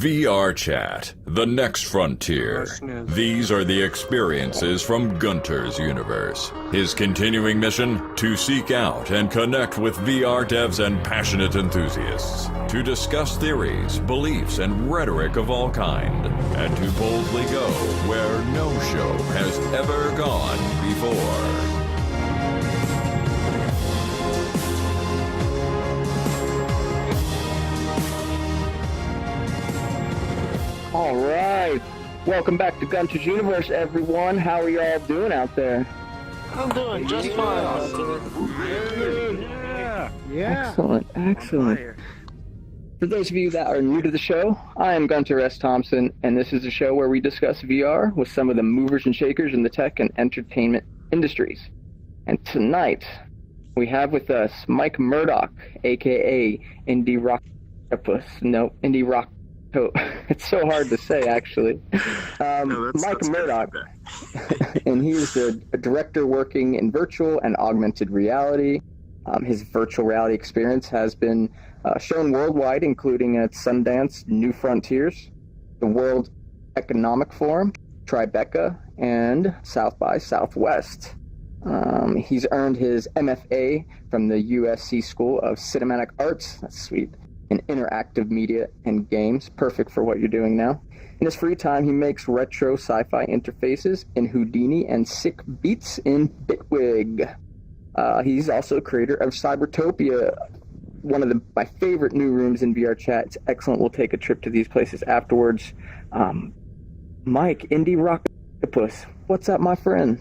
VRChat, the next frontier. These are the experiences from Gunter's universe. His continuing mission? To seek out and connect with VR devs and passionate enthusiasts. To discuss theories, beliefs, and rhetoric of all kind. And to boldly go where no show has ever gone before. All right, welcome back to Gunter's Universe, everyone. How are y'all doing out there? I'm doing just fine. Yeah. Excellent. For those of you that are new to the show, I am Gunter S. Thompson, and this is a show where we discuss VR with some of the movers and shakers in the tech and entertainment industries. And tonight, we have with us Mike Murdock, a.k.a. Indie Rock. It's so hard to say, actually. Mike Murdock, and he's a director working in virtual and augmented reality. His virtual reality experience has been shown worldwide, including at Sundance New Frontiers, the World Economic Forum, Tribeca, and South by Southwest. He's earned his MFA from the USC School of Cinematic Arts. That's sweet. In interactive media and games, perfect for what you're doing now. In his free time, he makes retro sci-fi interfaces in Houdini and sick beats in Bitwig. He's also the creator of Cybertopia, one of my favorite new rooms in VRChat. It's excellent. We'll take a trip to these places afterwards. Mike, Indie Rocketopus, what's up, my friend?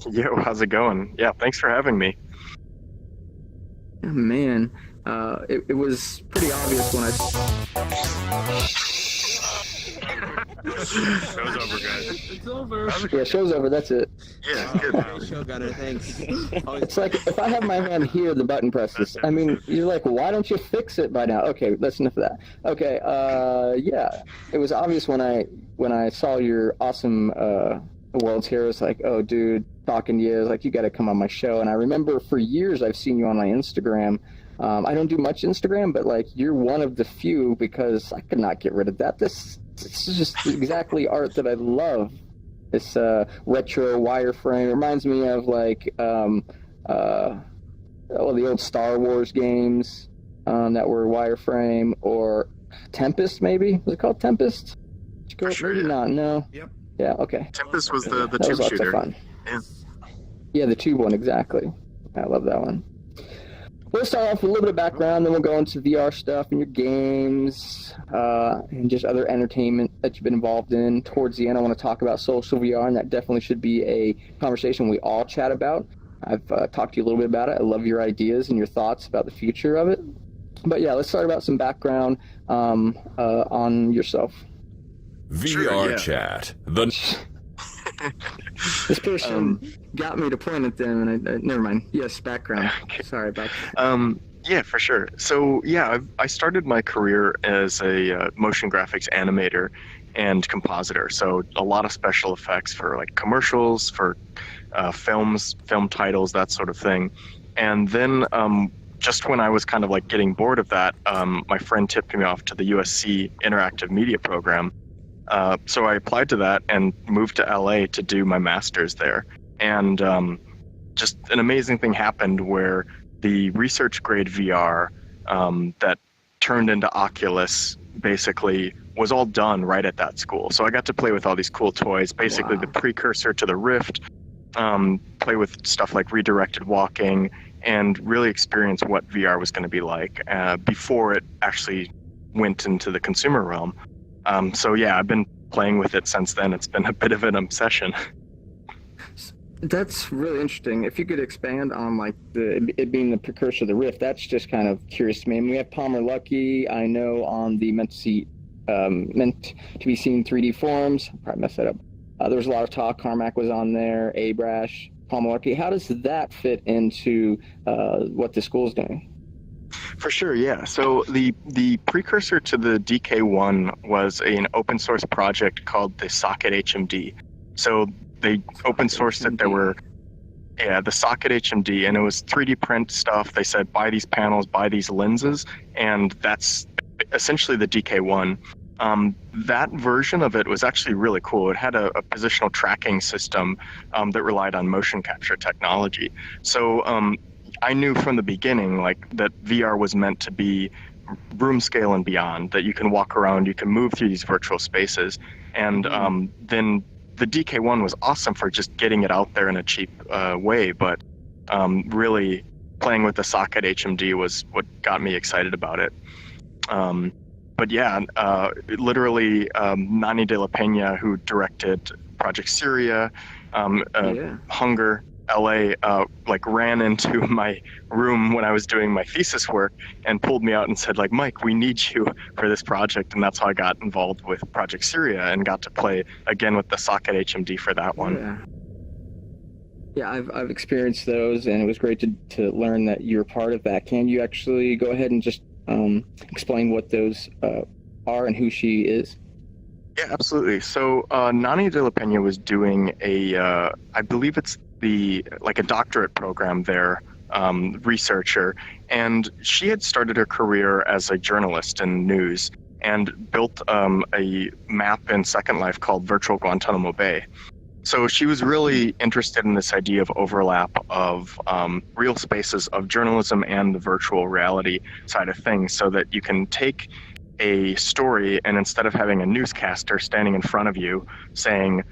Yo, how's it going? Yeah, thanks for having me. Oh, man. It was pretty obvious when I... Show's over, guys. It's over. Yeah, show's over, that's it. Yeah, good. Show Gunter, thanks. It's like, if I have my hand here, the button presses. I mean, you're like, why don't you fix it by now? Okay, that's enough of that. Okay, yeah. It was obvious when I saw your awesome World's Heroes, like, oh, dude, talking to you, like, you gotta come on my show. And I remember for years I've seen you on my Instagram. I don't do much Instagram, but like you're one of the few because I could not get rid of that. This is just exactly art that I love. This retro wireframe reminds me of like the old Star Wars games that were wireframe, or Tempest maybe. Was it called Tempest? Sure, maybe yeah. not. No. Yep. Yeah. Okay. Tempest was the That tube was lots shooter. of fun. Yeah. Yeah, the tube one, exactly. I love that one. We'll start off with a little bit of background, then we'll go into VR stuff and your games, and just other entertainment that you've been involved in. Towards the end, I want to talk about social VR, and that definitely should be a conversation we all chat about. I've talked to you a little bit about it. I love your ideas and your thoughts about the future of it. But yeah, let's start about some background on yourself. VRChat, This person got me to point at them, and I never mind. Yes, background. Okay. Sorry about that. Yeah, for sure. So yeah, I started my career as a motion graphics animator and compositor. So a lot of special effects for like commercials, for films, film titles, that sort of thing. And then just when I was kind of like getting bored of that, my friend tipped me off to the USC Interactive Media program. So I applied to that and moved to LA to do my master's there. And just an amazing thing happened where the research grade VR that turned into Oculus basically was all done right at that school. So I got to play with all these cool toys, basically the precursor to the Rift, play with stuff like redirected walking, and really experience what VR was going to be like before it actually went into the consumer realm. So yeah, I've been playing with it since then. It's been a bit of an obsession. That's really interesting. If you could expand on like it being the precursor of the Rift, that's just kind of curious to me. I mean, we have Palmer Luckey, I know, on the meant to be seen 3D forums. Probably messed that up. There was a lot of talk. Carmack was on there, Abrash, Palmer Luckey. How does that fit into what the school's doing? For sure, yeah. So the precursor to the DK1 was an open source project called the Socket HMD. So they open sourced it. There were, the Socket HMD, and it was 3D print stuff. They said, buy these panels, buy these lenses, and that's essentially the DK1. That version of it was actually really cool. It had a positional tracking system that relied on motion capture technology. So I knew from the beginning like that VR was meant to be room scale and beyond, that you can walk around, you can move through these virtual spaces. And then the DK1 was awesome for just getting it out there in a cheap way, but really playing with the socket HMD was what got me excited about it. But yeah, literally Nani de la Peña, who directed Project Syria, Hunger, LA, like ran into my room when I was doing my thesis work and pulled me out and said, like, Mike, we need you for this project. And that's how I got involved with Project Syria and got to play again with the socket HMD for that one. Yeah, I've experienced those, and it was great to learn that you're part of that. Can you actually go ahead and just explain what those are and who she is? Yeah, absolutely. So Nani de la Peña was doing I believe it's a doctorate program there, researcher, and she had started her career as a journalist in news and built a map in Second Life called Virtual Guantanamo Bay. So she was really interested in this idea of overlap of real spaces of journalism and the virtual reality side of things, so that you can take a story and instead of having a newscaster standing in front of you saying,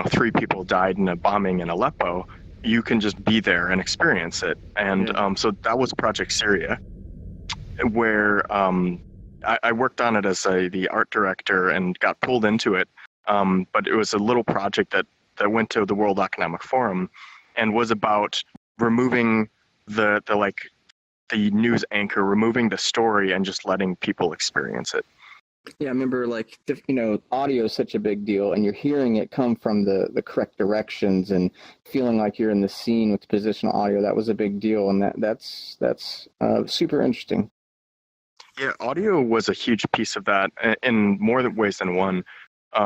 3 people died in a bombing in Aleppo, you can just be there and experience it. And so that was Project Syria, where I worked on it as the art director and got pulled into it. But it was a little project that went to the World Economic Forum and was about removing the news anchor, removing the story and just letting people experience it. Yeah, I remember audio is such a big deal, and you're hearing it come from the correct directions and feeling like you're in the scene with positional audio. That was a big deal, and that's super interesting. Yeah, audio was a huge piece of that in more ways than one.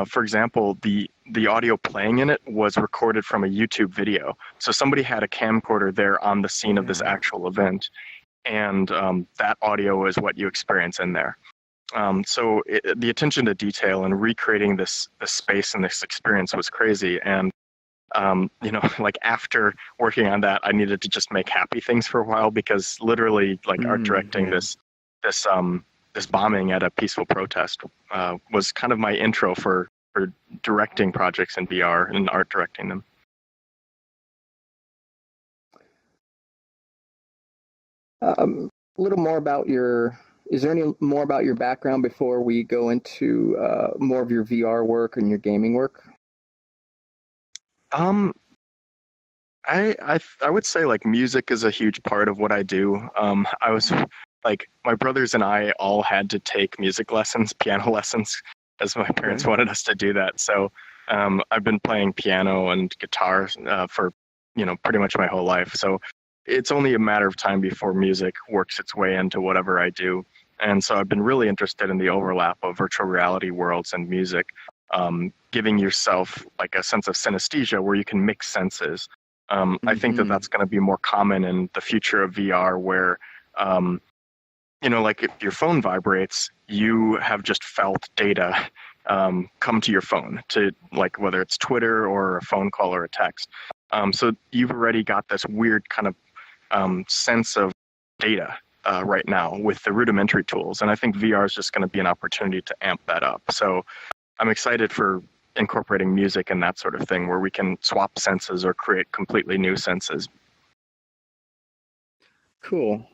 For example, the audio playing in it was recorded from a YouTube video. So somebody had a camcorder there on the scene of this actual event, and that audio is what you experience in there. So the attention to detail and recreating this space and this experience was crazy. And after working on that, I needed to just make happy things for a while, because literally art directing this bombing at a peaceful protest was kind of my intro for directing projects in VR and art directing them. A little more about is there any more about your background before we go into more of your VR work and your gaming work? I would say music is a huge part of what I do. I was my brothers and I all had to take music lessons, piano lessons, as my parents wanted us to do that. So I've been playing piano and guitar for pretty much my whole life. So it's only a matter of time before music works its way into whatever I do. And so I've been really interested in the overlap of virtual reality worlds and music, giving yourself a sense of synesthesia where you can mix senses. I think that's going to be more common in the future of VR, where if your phone vibrates, you have just felt data come to your phone, to whether it's Twitter or a phone call or a text. So you've already got this weird kind of sense of data right now with the rudimentary tools. And I think VR is just going to be an opportunity to amp that up. So I'm excited for incorporating music and that sort of thing, where we can swap senses or create completely new senses. Cool.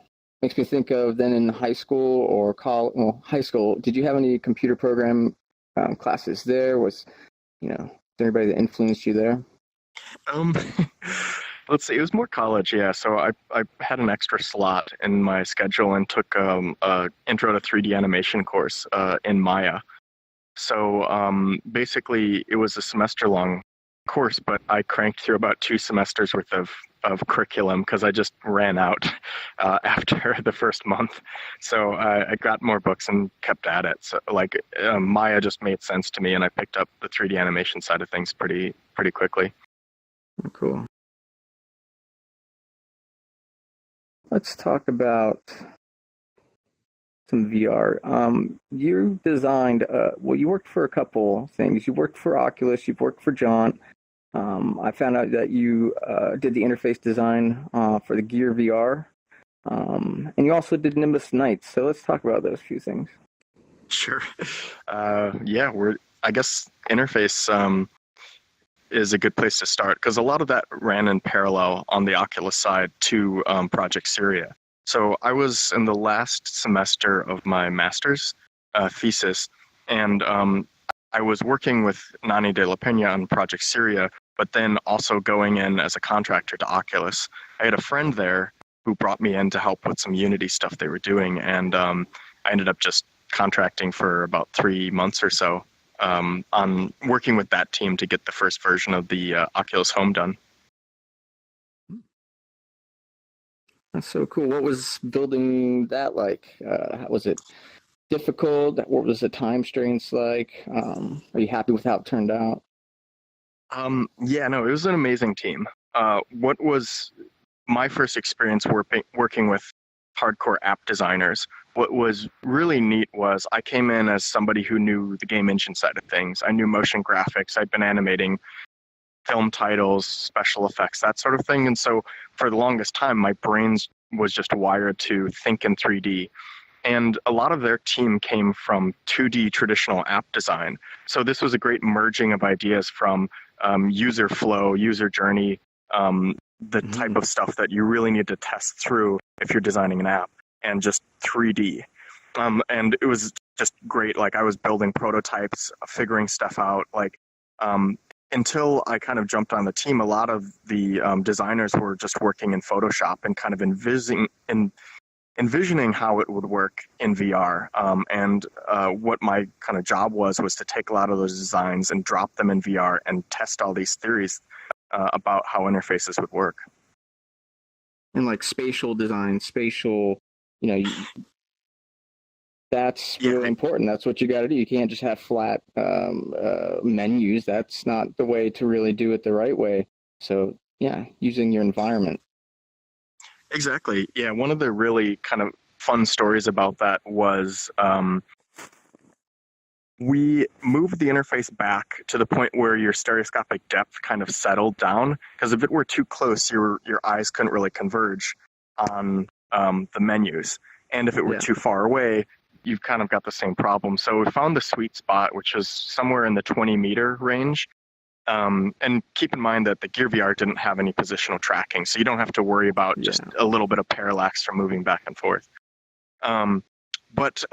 Makes me think of then in high school or college. Well, high school, did you have any computer program classes there? Was there anybody that influenced you there? Let's see. It was more college, yeah. So I had an extra slot in my schedule and took a intro to 3D animation course in Maya. So basically, it was a semester-long course, but I cranked through about 2 semesters worth of curriculum because I just ran out after the first month. So I got more books and kept at it. So Maya just made sense to me, and I picked up the 3D animation side of things pretty quickly. Cool. Let's talk about some VR. You designed, well, you worked for a couple things. You worked for Oculus, you've worked for Jaunt. I found out that you did the interface design for the Gear VR. And you also did Nimbus Nights. So let's talk about those few things. Sure. Yeah, I guess interface is a good place to start because a lot of that ran in parallel on the Oculus side to Project Syria. So I was in the last semester of my master's thesis, and I was working with Nani de la Peña on Project Syria, but then also going in as a contractor to Oculus. I had a friend there who brought me in to help with some Unity stuff they were doing, and I ended up just contracting for about 3 months or so on working with that team to get the first version of the Oculus Home done. That's so cool. What was building that like? Was it difficult? What was the time strains like? Are you happy with how it turned out? Yeah, no, it was an amazing team. What was my first experience working with hardcore app designers? What was really neat was I came in as somebody who knew the game engine side of things. I knew motion graphics. I'd been animating film titles, special effects, that sort of thing. And so for the longest time, my brain was just wired to think in 3D. And a lot of their team came from 2D traditional app design. So this was a great merging of ideas from user flow, user journey, the type of stuff that you really need to test through if you're designing an app, and just 3D. And it was just great. Like I was building prototypes, figuring stuff out. Like until I kind of jumped on the team, a lot of the designers were just working in Photoshop and kind of envisioning how it would work in VR. And what my kind of job was to take a lot of those designs and drop them in VR and test all these theories about how interfaces would work. And like spatial design, that's really important. That's what you got to do. You can't just have flat menus. That's not the way to really do it the right way. So yeah, using your environment. Exactly. Yeah, one of the really kind of fun stories about that was we moved the interface back to the point where your stereoscopic depth kind of settled down, because if it were too close, your eyes couldn't really converge on the menus. And if it were too far away, you've kind of got the same problem. So we found the sweet spot, which was somewhere in the 20-meter range. And keep in mind that the Gear VR didn't have any positional tracking, so you don't have to worry about just a little bit of parallax from moving back and forth. But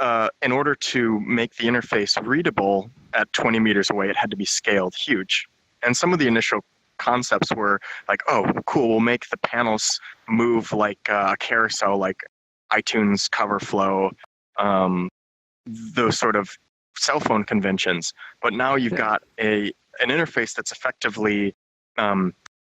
in order to make the interface readable at 20 meters away, it had to be scaled huge. And some of the initial concepts were like, oh, cool, we'll make the panels move like a carousel, like iTunes cover flow, those sort of cell phone conventions. But now you've got an interface that's effectively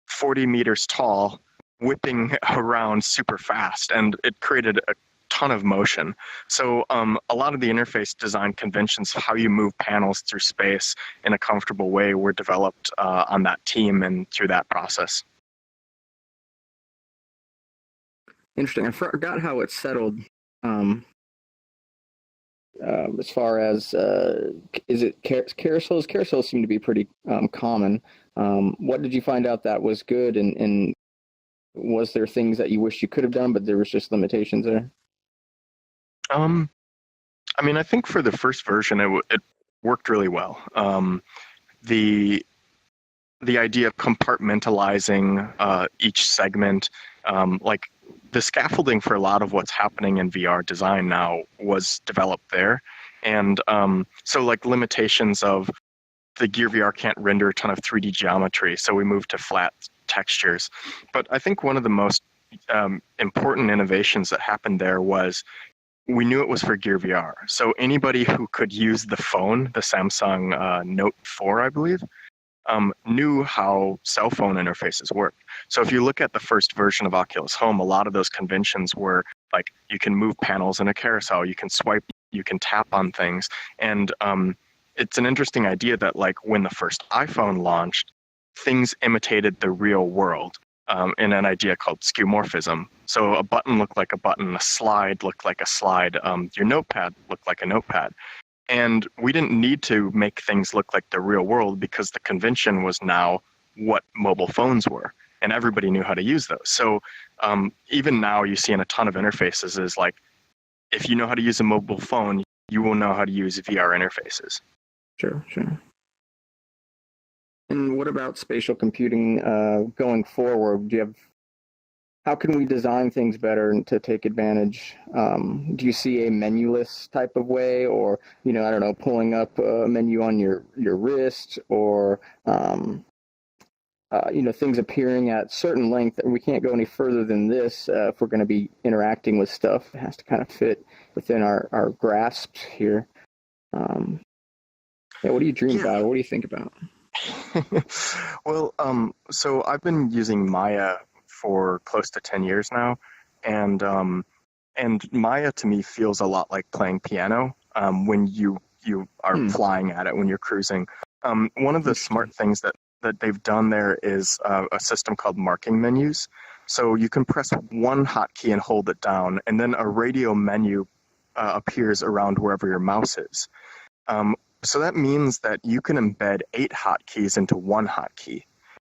40 meters tall, whipping around super fast, and it created a ton of motion. So a lot of the interface design conventions, how you move panels through space in a comfortable way, were developed on that team and through that process. Interesting. I forgot how it settled. As far as is it carousels? Carousels seem to be pretty common. What did you find out that was good, and was there things that you wish you could have done, but there was just limitations there? I mean, I think for the first version, it worked really well. The idea of compartmentalizing each segment, like the scaffolding for a lot of what's happening in VR design now was developed there. And so like limitations of the Gear VR can't render a ton of 3D geometry, so we moved to flat textures. But I think one of the most important innovations that happened there was we knew it was for Gear VR. So anybody who could use the phone, the Samsung Note 4, I believe, knew how cell phone interfaces work. So if you look at the first version of Oculus Home, a lot of those conventions were like you can move panels in a carousel, you can swipe, you can tap on things. And it's an interesting idea that like when the first iPhone launched, things imitated the real world. in an idea called skeuomorphism. So a button looked like a button, a slide looked like a slide, your notepad looked like a notepad. And we didn't need to make things look like the real world because the convention was now what mobile phones were. And everybody knew how to use those. So even now you see in a ton of interfaces is like, if you know how to use a mobile phone, you will know how to use VR interfaces. Sure. And what about spatial computing going forward? How can we design things better to take advantage? Do you see a menu-less type of way, or I don't know, pulling up a menu on your wrist, or things appearing at certain length? We can't go any further than this if we're going to be interacting with stuff. It has to kind of fit within our grasp here. What do you dream about? What do you think about? Well, so I've been using Maya for close to 10 years now, and Maya to me feels a lot like playing piano when you are flying at it, when you're cruising. One of the smart things that they've done there is a system called marking menus. So you can press one hotkey and hold it down, and then a radio menu appears around wherever your mouse is. So that means that you can embed 8 hotkeys into one hotkey.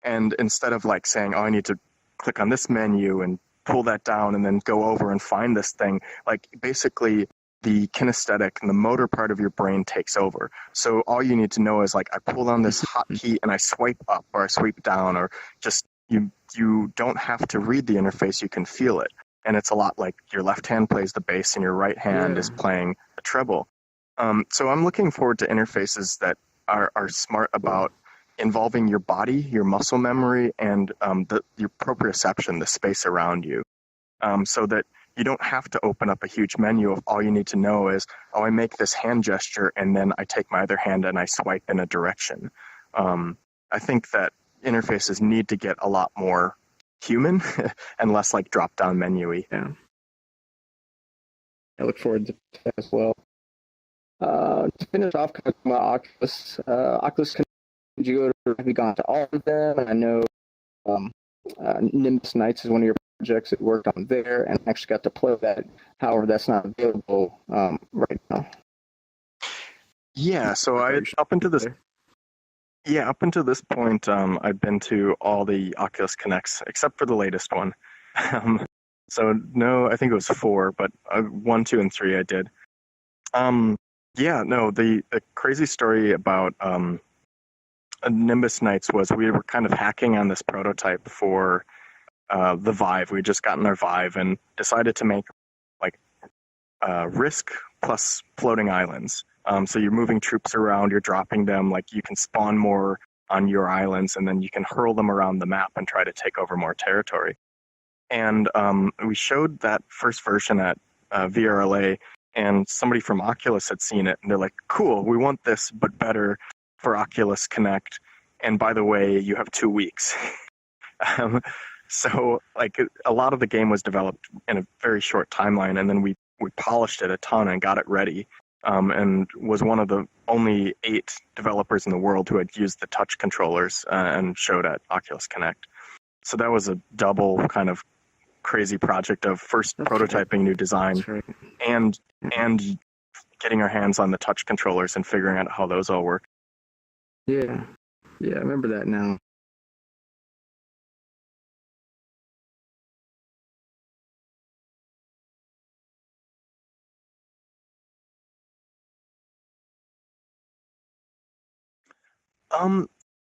And instead of like saying, I need to click on this menu and pull that down and then go over and find this thing, like basically the kinesthetic and the motor part of your brain takes over. So all you need to know is like, I pull on this hotkey and I swipe up or I swipe down, or just you don't have to read the interface, you can feel it. And it's a lot like your left hand plays the bass and your right hand is playing the treble. So I'm looking forward to interfaces that are smart about involving your body, your muscle memory, and your proprioception, the space around you, so that you don't have to open up a huge menu of all you need to know is, I make this hand gesture and then I take my other hand and I swipe in a direction. I think that interfaces need to get a lot more human and less like drop-down menu-y. Yeah. I look forward to that as well. To finish off about Oculus, have you gone to all of them? And I know Nimbus Nights is one of your projects that worked on there, and I actually got to play that. However, that's not available right now. Yeah, so up until this point, I've been to all the Oculus Connects except for the latest one. So no, I think it was 4, but 1, 2, and 3 I did. The crazy story about Nimbus Nights was we were kind of hacking on this prototype for the Vive. We had just gotten our Vive and decided to make like Risk plus floating islands. So you're moving troops around, you're dropping them, like you can spawn more on your islands, and then you can hurl them around the map and try to take over more territory. And we showed that first version at VRLA, and somebody from Oculus had seen it, and they're like, cool, we want this, but better for Oculus Connect. And by the way, you have 2 weeks. So like a lot of the game was developed in a very short timeline, and then we polished it a ton and got it ready, and was one of the only 8 developers in the world who had used the touch controllers and showed at Oculus Connect. So that was a double kind of crazy project of first prototyping new design and getting our hands on the touch controllers and figuring out how those all work. Yeah, I remember that now.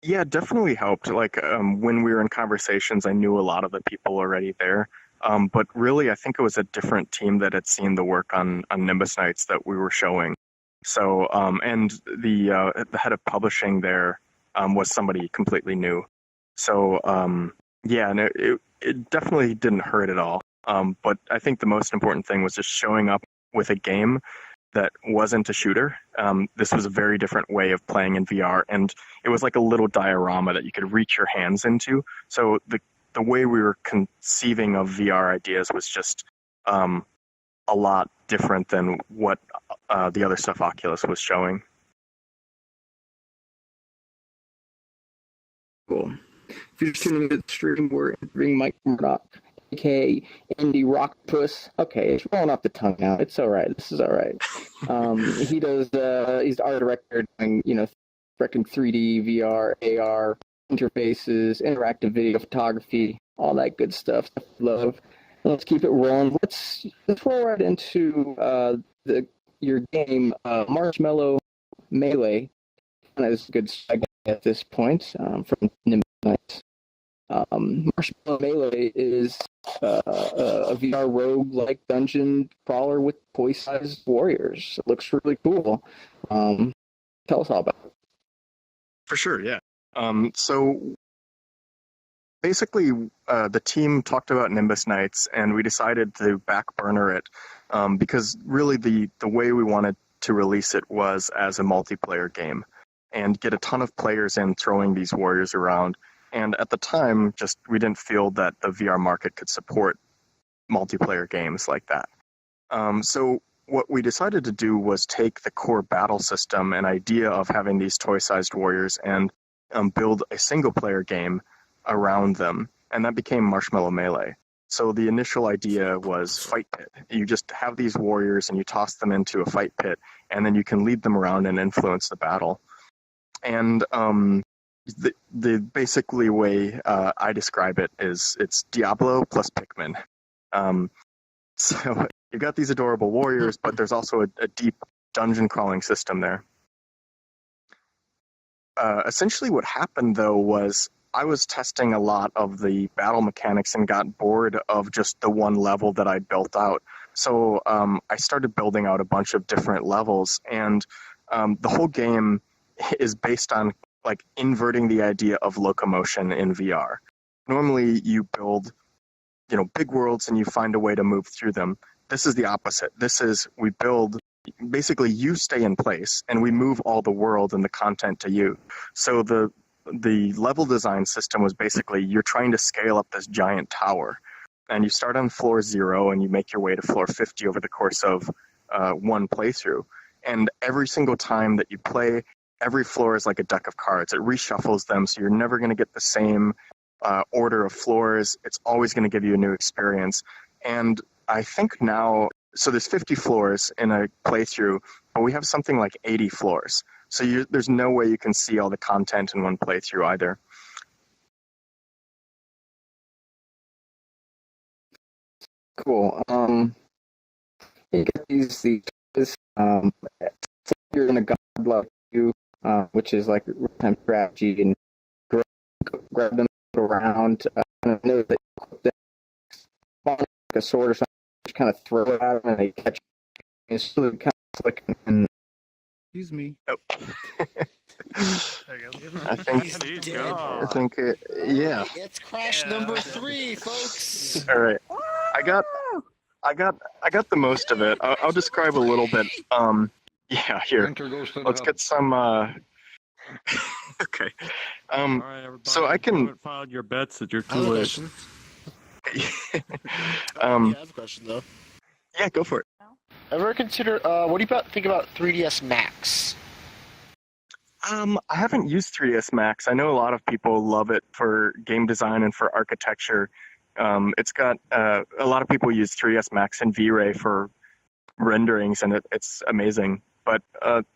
Yeah, definitely helped. Like when we were in conversations, I knew a lot of the people already there. But really, I think it was a different team that had seen the work on Nimbus Nights that we were showing. So, and the head of publishing there was somebody completely new. So, and it definitely didn't hurt at all. But I think the most important thing was just showing up with a game that wasn't a shooter. This was a very different way of playing in VR, and it was like a little diorama that you could reach your hands into. So the way we were conceiving of VR ideas was just a lot different than what the other stuff Oculus was showing. Cool. If you're tuning into the stream, we're interviewing Mike Murdock, aka Indie Rock Puss. Okay, it's rolling off the tongue now. It's all right. This is all right. He does. He's the art director doing, directing 3D, VR, AR interfaces, interactive video photography, all that good stuff. Love. Let's keep it rolling. Let's roll right into your game, Marshmallow Melee. That's a good segue at this point from Nimbus Knights. Marshmallow Melee is a VR rogue-like dungeon crawler with toy-sized warriors. It looks really cool. Tell us all about it. For sure, yeah. So basically, the team talked about Nimbus Knights, and we decided to back burner it because really the way we wanted to release it was as a multiplayer game and get a ton of players in throwing these warriors around. And at the time, we didn't feel that the VR market could support multiplayer games like that. So what we decided to do was take the core battle system and idea of having these toy-sized warriors and build a single-player game around them, and that became Marshmallow Melee. So the initial idea was fight pit. You just have these warriors and you toss them into a fight pit, and then you can lead them around and influence the battle. And the basically way I describe it is it's Diablo plus Pikmin. So you've got these adorable warriors, but there's also a deep dungeon crawling system there. Essentially what happened, though, was I was testing a lot of the battle mechanics and got bored of just the one level that I built out. So I started building out a bunch of different levels, and the whole game is based on like inverting the idea of locomotion in VR. Normally you build, big worlds and you find a way to move through them. This is the opposite. This is, we build, basically you stay in place and we move all the world and the content to you. So the level design system was basically you're trying to scale up this giant tower, and you start on floor 0 and you make your way to floor 50 over the course of one playthrough. And every single time that you play, every floor is like a deck of cards. It reshuffles them, so you're never going to get the same order of floors. It's always going to give you a new experience. And I think now, so there's 50 floors in a playthrough, but we have something like 80 floors. So there's no way you can see all the content in one playthrough either. Cool. You get these you're in a godlike view, which is like real-time strategy, and grab them around. I know that like a sword or something, just kind of throw it at them and they catch it. It's really kind of slick and. Excuse me. Oh. There you go. I think yeah. It's crash number 3, folks. All right. I got the most of it. I'll describe a little bit. Yeah, here. Let's get some okay. All right, everybody. So I can haven't filed your bets that you're too late. I have a question though. Yeah, go for it. Ever consider what do you think about 3ds Max? I haven't used 3ds Max. I know a lot of people love it for game design and for architecture. It's got a lot of people use 3ds Max and V-Ray for renderings, and it's amazing. But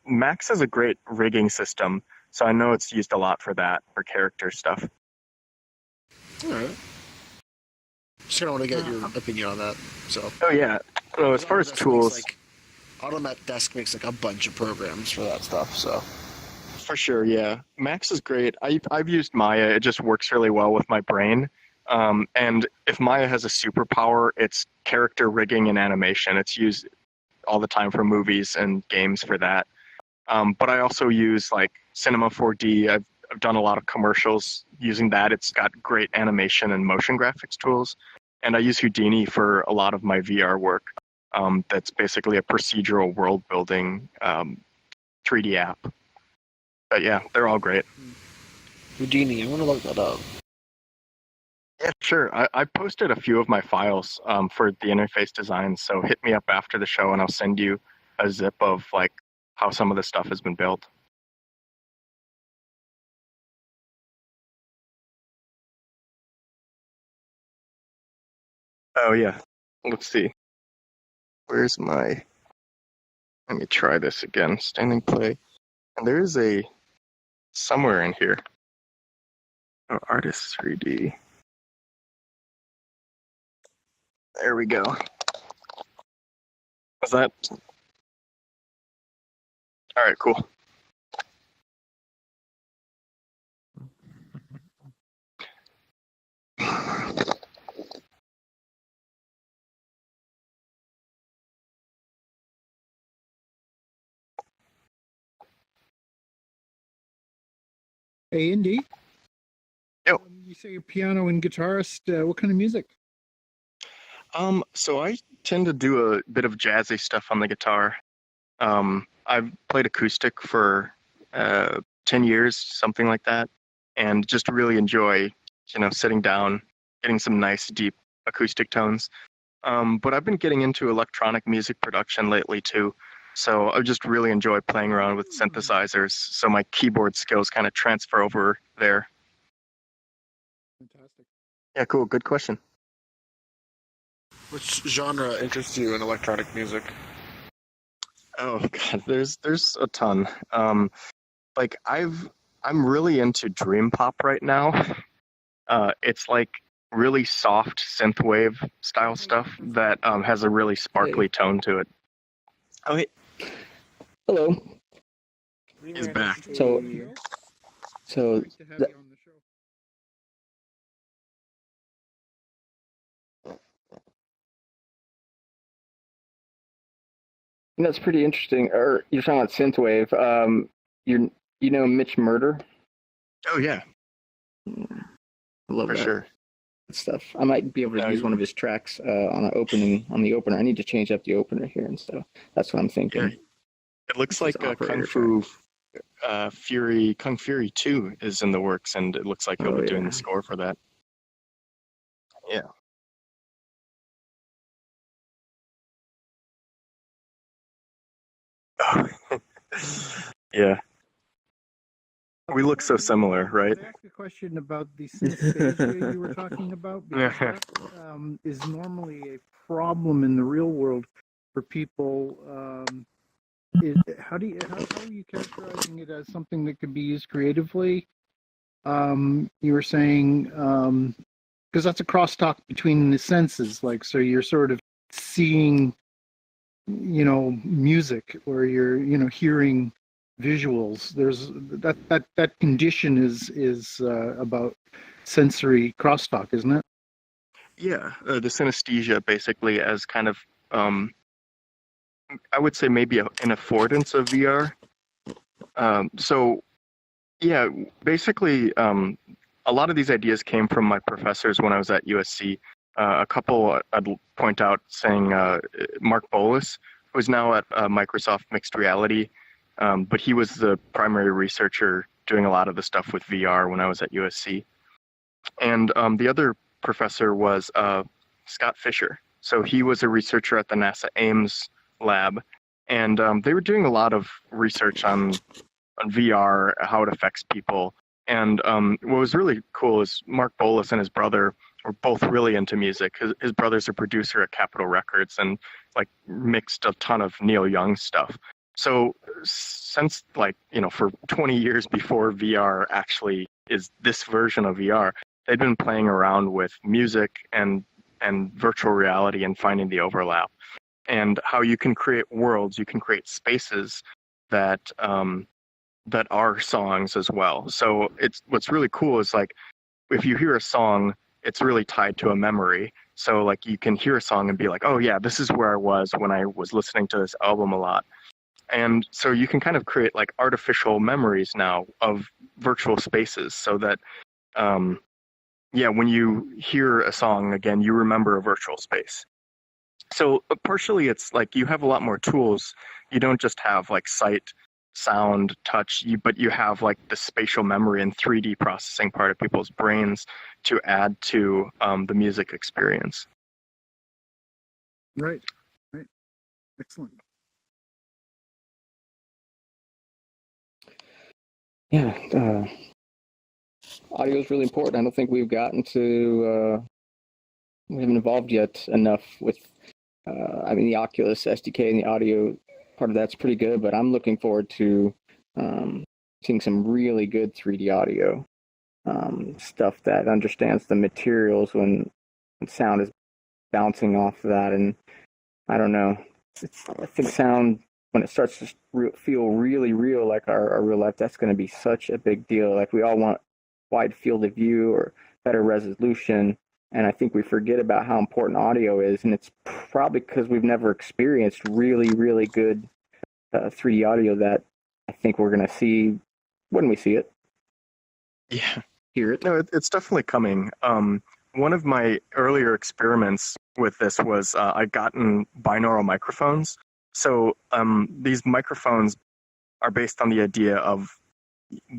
Max has a great rigging system, so I know it's used a lot for that, for character stuff. All right. Just kind of want to get your opinion on that. So. Oh yeah. So as far as tools, Autodesk makes like a bunch of programs for that stuff. So. For sure, yeah. Max is great. I've used Maya. It just works really well with my brain. And if Maya has a superpower, it's character rigging and animation. It's used all the time for movies and games for that. But I also use like Cinema 4D. I've done a lot of commercials using that. It's got great animation and motion graphics tools. And I use Houdini for a lot of my VR work. That's basically a procedural world building 3D app. But yeah, they're all great. Houdini, I want to look that up. Yeah, sure. I posted a few of my files for the interface design, so hit me up after the show and I'll send you a zip of like how some of the stuff has been built. Oh yeah. Let's see. Where's my? Let me try this again. Standing play, and there is a somewhere in here. Oh, Artist 3D. There we go. Is that? All right, cool. Hey, Indy. Yo. You say you're piano and guitarist. What kind of music? So I tend to do a bit of jazzy stuff on the guitar. I've played acoustic for 10 years, something like that, and just really enjoy, sitting down, getting some nice deep acoustic tones. But I've been getting into electronic music production lately too. So I just really enjoy playing around with synthesizers. So my keyboard skills kind of transfer over there. Fantastic. Yeah, cool. Good question. Which genre interests you in electronic music? Oh God, there's a ton. Like I'm really into dream pop right now. It's like really soft synthwave style stuff that has a really sparkly tone to it. Oh, hey. Hello. He's back. So Nice to have that, you on the show. that's pretty interesting. Or you're talking about synthwave. You know Mitch Murder? Oh yeah, I love for that sure. stuff. I might be able to use one of his tracks on the opener. I need to change up the opener here and stuff. That's what I'm thinking. Yeah. It looks like Kung Fury 2 is in the works, and it looks like he'll be doing the score for that. Yeah. Yeah. We look so similar, right? I asked a question about the synesthesia you were talking about, because that is normally a problem in the real world for people. How are you characterizing it as something that could be used creatively? You were saying, because that's a crosstalk between the senses, like, so you're sort of seeing, music, or you're, hearing visuals. There's that condition is about sensory crosstalk, isn't it? Yeah, the synesthesia basically as kind of, I would say maybe an affordance of VR. So, yeah, basically, a lot of these ideas came from my professors when I was at USC. A couple I'd point out saying Mark Bolas, who's now at Microsoft Mixed Reality, but he was the primary researcher doing a lot of the stuff with VR when I was at USC. And the other professor was Scott Fisher. So he was a researcher at the NASA Ames lab, and they were doing a lot of research on VR, how it affects people. And what was really cool is Mark Bolas and his brother were both really into music. His brother's a producer at Capitol Records and like mixed a ton of Neil Young stuff. So since for 20 years before VR actually is this version of VR, they'd been playing around with music and virtual reality and finding the overlap, and how you can create worlds, you can create spaces that that are songs as well. So what's really cool is like if you hear a song, it's really tied to a memory. So like you can hear a song and be like, oh yeah, this is where I was when I was listening to this album a lot. And so you can kind of create like artificial memories now of virtual spaces, so that when you hear a song again, you remember a virtual space. So partially it's like you have a lot more tools. You don't just have like sight, sound, touch, but you have like the spatial memory and 3D processing part of people's brains to add to the music experience. Right. Excellent. Audio is really important. I don't think we've gotten to we haven't evolved yet enough with. I mean, the Oculus SDK and the audio part of that's pretty good, but I'm looking forward to seeing some really good 3D audio stuff that understands the materials when sound is bouncing off of that. And I don't know, I think sound, when it starts to feel really real, like our real life, that's going to be such a big deal. Like, we all want wide field of view or better resolution, and I think we forget about how important audio is, and it's probably because we've never experienced really, really good 3D audio that I think we're going to see when we see it. Yeah. Hear it. No, it's definitely coming. One of my earlier experiments with this was I'd gotten binaural microphones. So these microphones are based on the idea of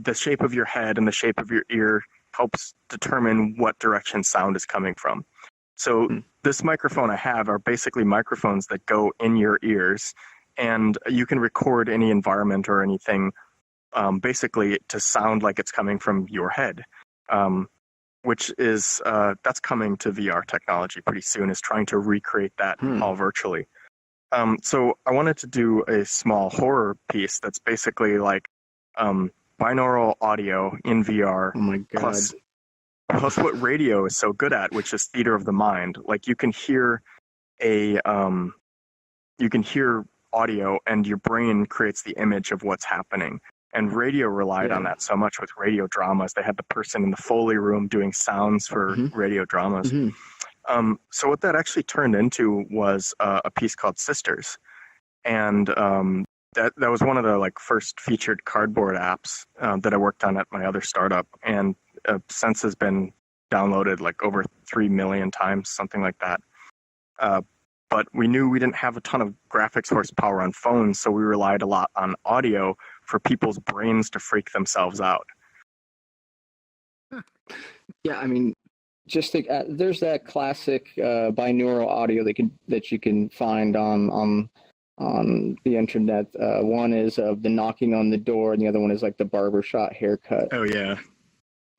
the shape of your head and the shape of your ear helps determine what direction sound is coming from. So this microphone I have are basically microphones that go in your ears, and you can record any environment or anything basically to sound like it's coming from your head. Which is, that's coming to VR technology pretty soon, is trying to recreate that all virtually. So I wanted to do a small horror piece that's basically like binaural audio in VR. Oh my God. Plus what radio is so good at, which is theater of the mind. Like, you can hear audio and your brain creates the image of what's happening. And radio relied on that so much with radio dramas. They had the person in the Foley room doing sounds for radio dramas. So what that actually turned into was a piece called Sisters. And that was one of the first featured cardboard apps that I worked on at my other startup. And since has been downloaded over 3 million times, something like that. But we knew we didn't have a ton of graphics horsepower on phones, so we relied a lot on audio for people's brains to freak themselves out. Yeah, I mean, just think, there's that classic binaural audio that you can find on the internet. One is of the knocking on the door, and the other one is like the barbershop haircut. Oh yeah.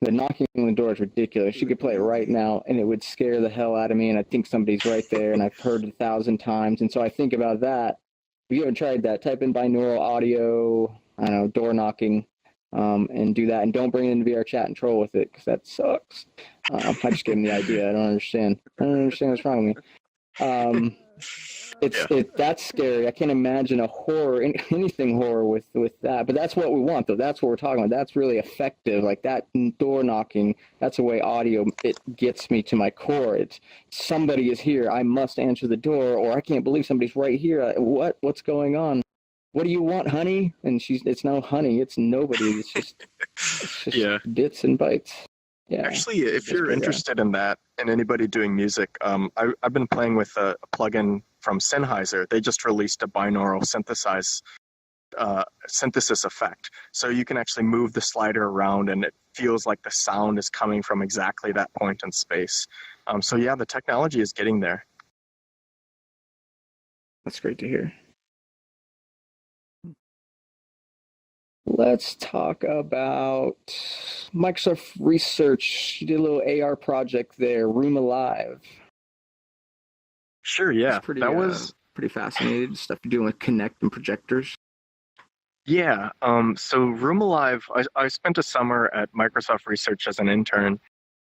The knocking on the door is ridiculous. You could play it right now, and it would scare the hell out of me, and I think somebody's right there, and I've heard it 1,000 times, and so I think about that. If you haven't tried that, type in binaural audio, I don't know, door knocking, and do that, and don't bring it into VRChat and troll with it, because that sucks. I just gave him the idea. I don't understand what's wrong with me. That's scary. I can't imagine a horror, anything horror with that. But that's what we want, though. That's what we're talking about. That's really effective. Like that door knocking. That's the way audio, it gets me to my core. It's somebody is here. I must answer the door, or I can't believe somebody's right here. What's going on? What do you want, honey? And it's no honey. It's nobody. It's just bits and bytes. Yeah. Actually, if you're interested in that, and anybody doing music, I've been playing with a plugin from Sennheiser. They just released a binaural synthesis effect. So you can actually move the slider around, and it feels like the sound is coming from exactly that point in space. So yeah, the technology is getting there. That's great to hear. Let's talk about Microsoft Research. You did a little AR project there, Room Alive. Sure, yeah. That was pretty fascinating. Stuff you're doing with Kinect and projectors. Yeah, so Room Alive, I spent a summer at Microsoft Research as an intern,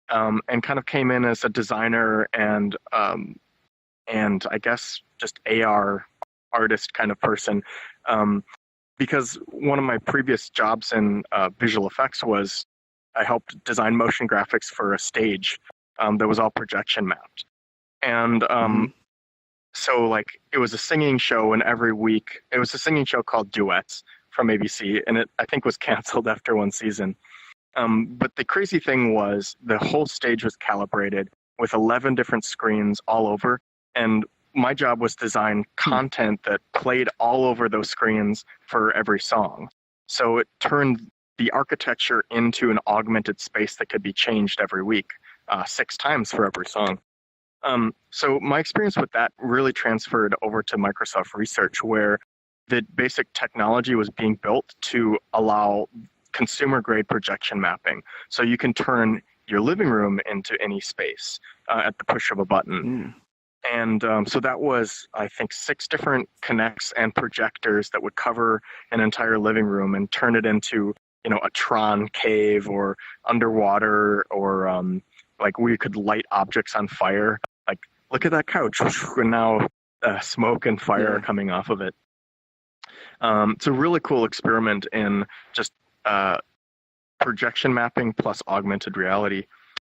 and kind of came in as a designer and I guess just AR artist kind of person. Because one of my previous jobs in visual effects was I helped design motion graphics for a stage that was all projection mapped. And so it was a singing show, and every week, it was a singing show called Duets from ABC, and it I think was canceled after one season. But the crazy thing was the whole stage was calibrated with 11 different screens all over, and my job was design content that played all over those screens for every song. So it turned the architecture into an augmented space that could be changed every week, 6 times for every song. So my experience with that really transferred over to Microsoft Research, where the basic technology was being built to allow consumer-grade projection mapping. So you can turn your living room into any space at the push of a button. And so that was, I think, 6 different Kinects and projectors that would cover an entire living room and turn it into, a Tron cave or underwater, or like we could light objects on fire. Like, look at that couch, and now smoke and fire are coming off of it. It's a really cool experiment in just projection mapping plus augmented reality.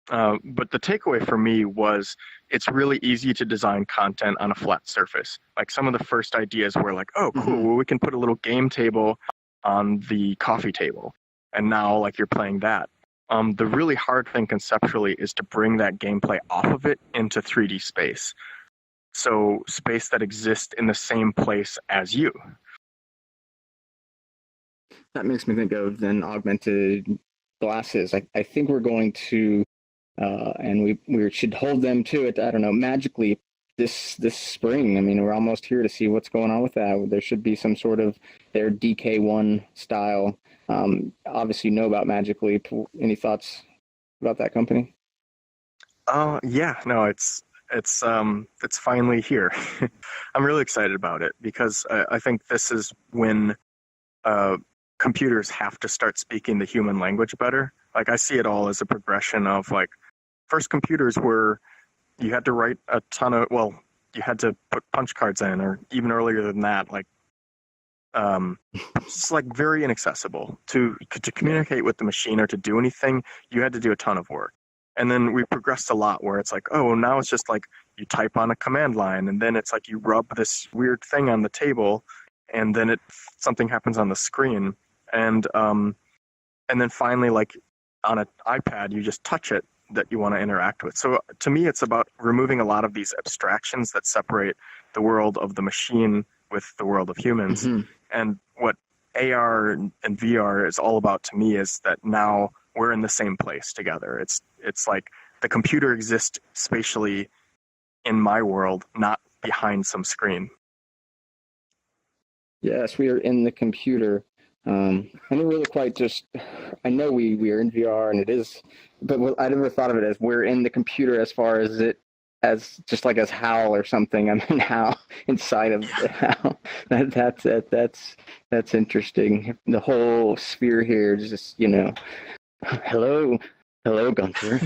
But the takeaway for me was it's really easy to design content on a flat surface. Like, some of the first ideas were like, oh, cool, well, we can put a little game table on the coffee table. And now, like, you're playing that. The really hard thing conceptually is to bring that gameplay off of it into 3D space. So space that exists in the same place as you. That makes me think of then augmented glasses. I think we're going to, and we should hold them to it, I don't know, magically this spring. I mean, we're almost here to see what's going on with that. There should be some sort of their DK1 style. Obviously, you know about Magic Leap. Any thoughts about that company? Yeah, no, it's finally here. I'm really excited about it because I think this is when computers have to start speaking the human language better. Like, I see it all as a progression of, like, first computers were, you had to write a ton of, you had to put punch cards in, or even earlier than that, like, it's like very inaccessible to communicate with the machine or to do anything. You had to do a ton of work. And then we progressed a lot where it's like, oh, now it's just like you type on a command line, and then it's like you rub this weird thing on the table, and then something happens on the screen. And then finally, like, on an iPad, you just touch it that you want to interact with. So to me, it's about removing a lot of these abstractions that separate the world of the machine with the world of humans. And what AR and VR is all about to me is that now we're in the same place together. It's like the computer exists spatially in my world, not behind some screen. Yes, we are in the computer. And we're really quite just, I know we are in VR and it is, but I never thought of it as we're in the computer as far as it, as just like as HAL or something. I mean, HAL inside of the HAL. That's interesting. The whole sphere here is just, hello, Gunter.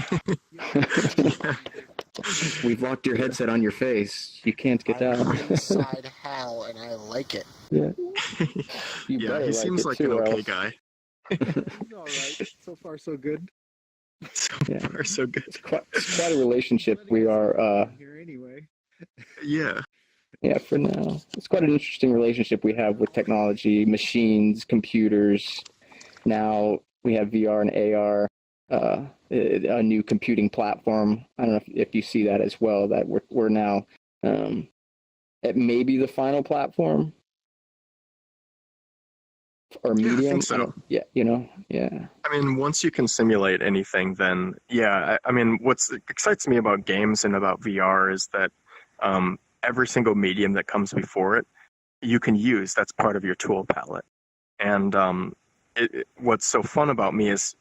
We've locked your headset on your face. You can't get out. Inside HAL, and I like it. Yeah. He seems like an okay guy. He's all right. So far, so good. Far, so good. It's quite a relationship we are. Here anyway. Yeah. Yeah, for now. It's quite an interesting relationship we have with technology, machines, computers. Now we have VR and AR, a new computing platform. I don't know if you see that as well, that we're now at maybe the final platform. Or medium. Yeah, I think so. Yeah, yeah. I mean, once you can simulate anything, then I mean, what excites me about games and about VR is that every single medium that comes before it, you can use. That's part of your tool palette. And what's so fun about me is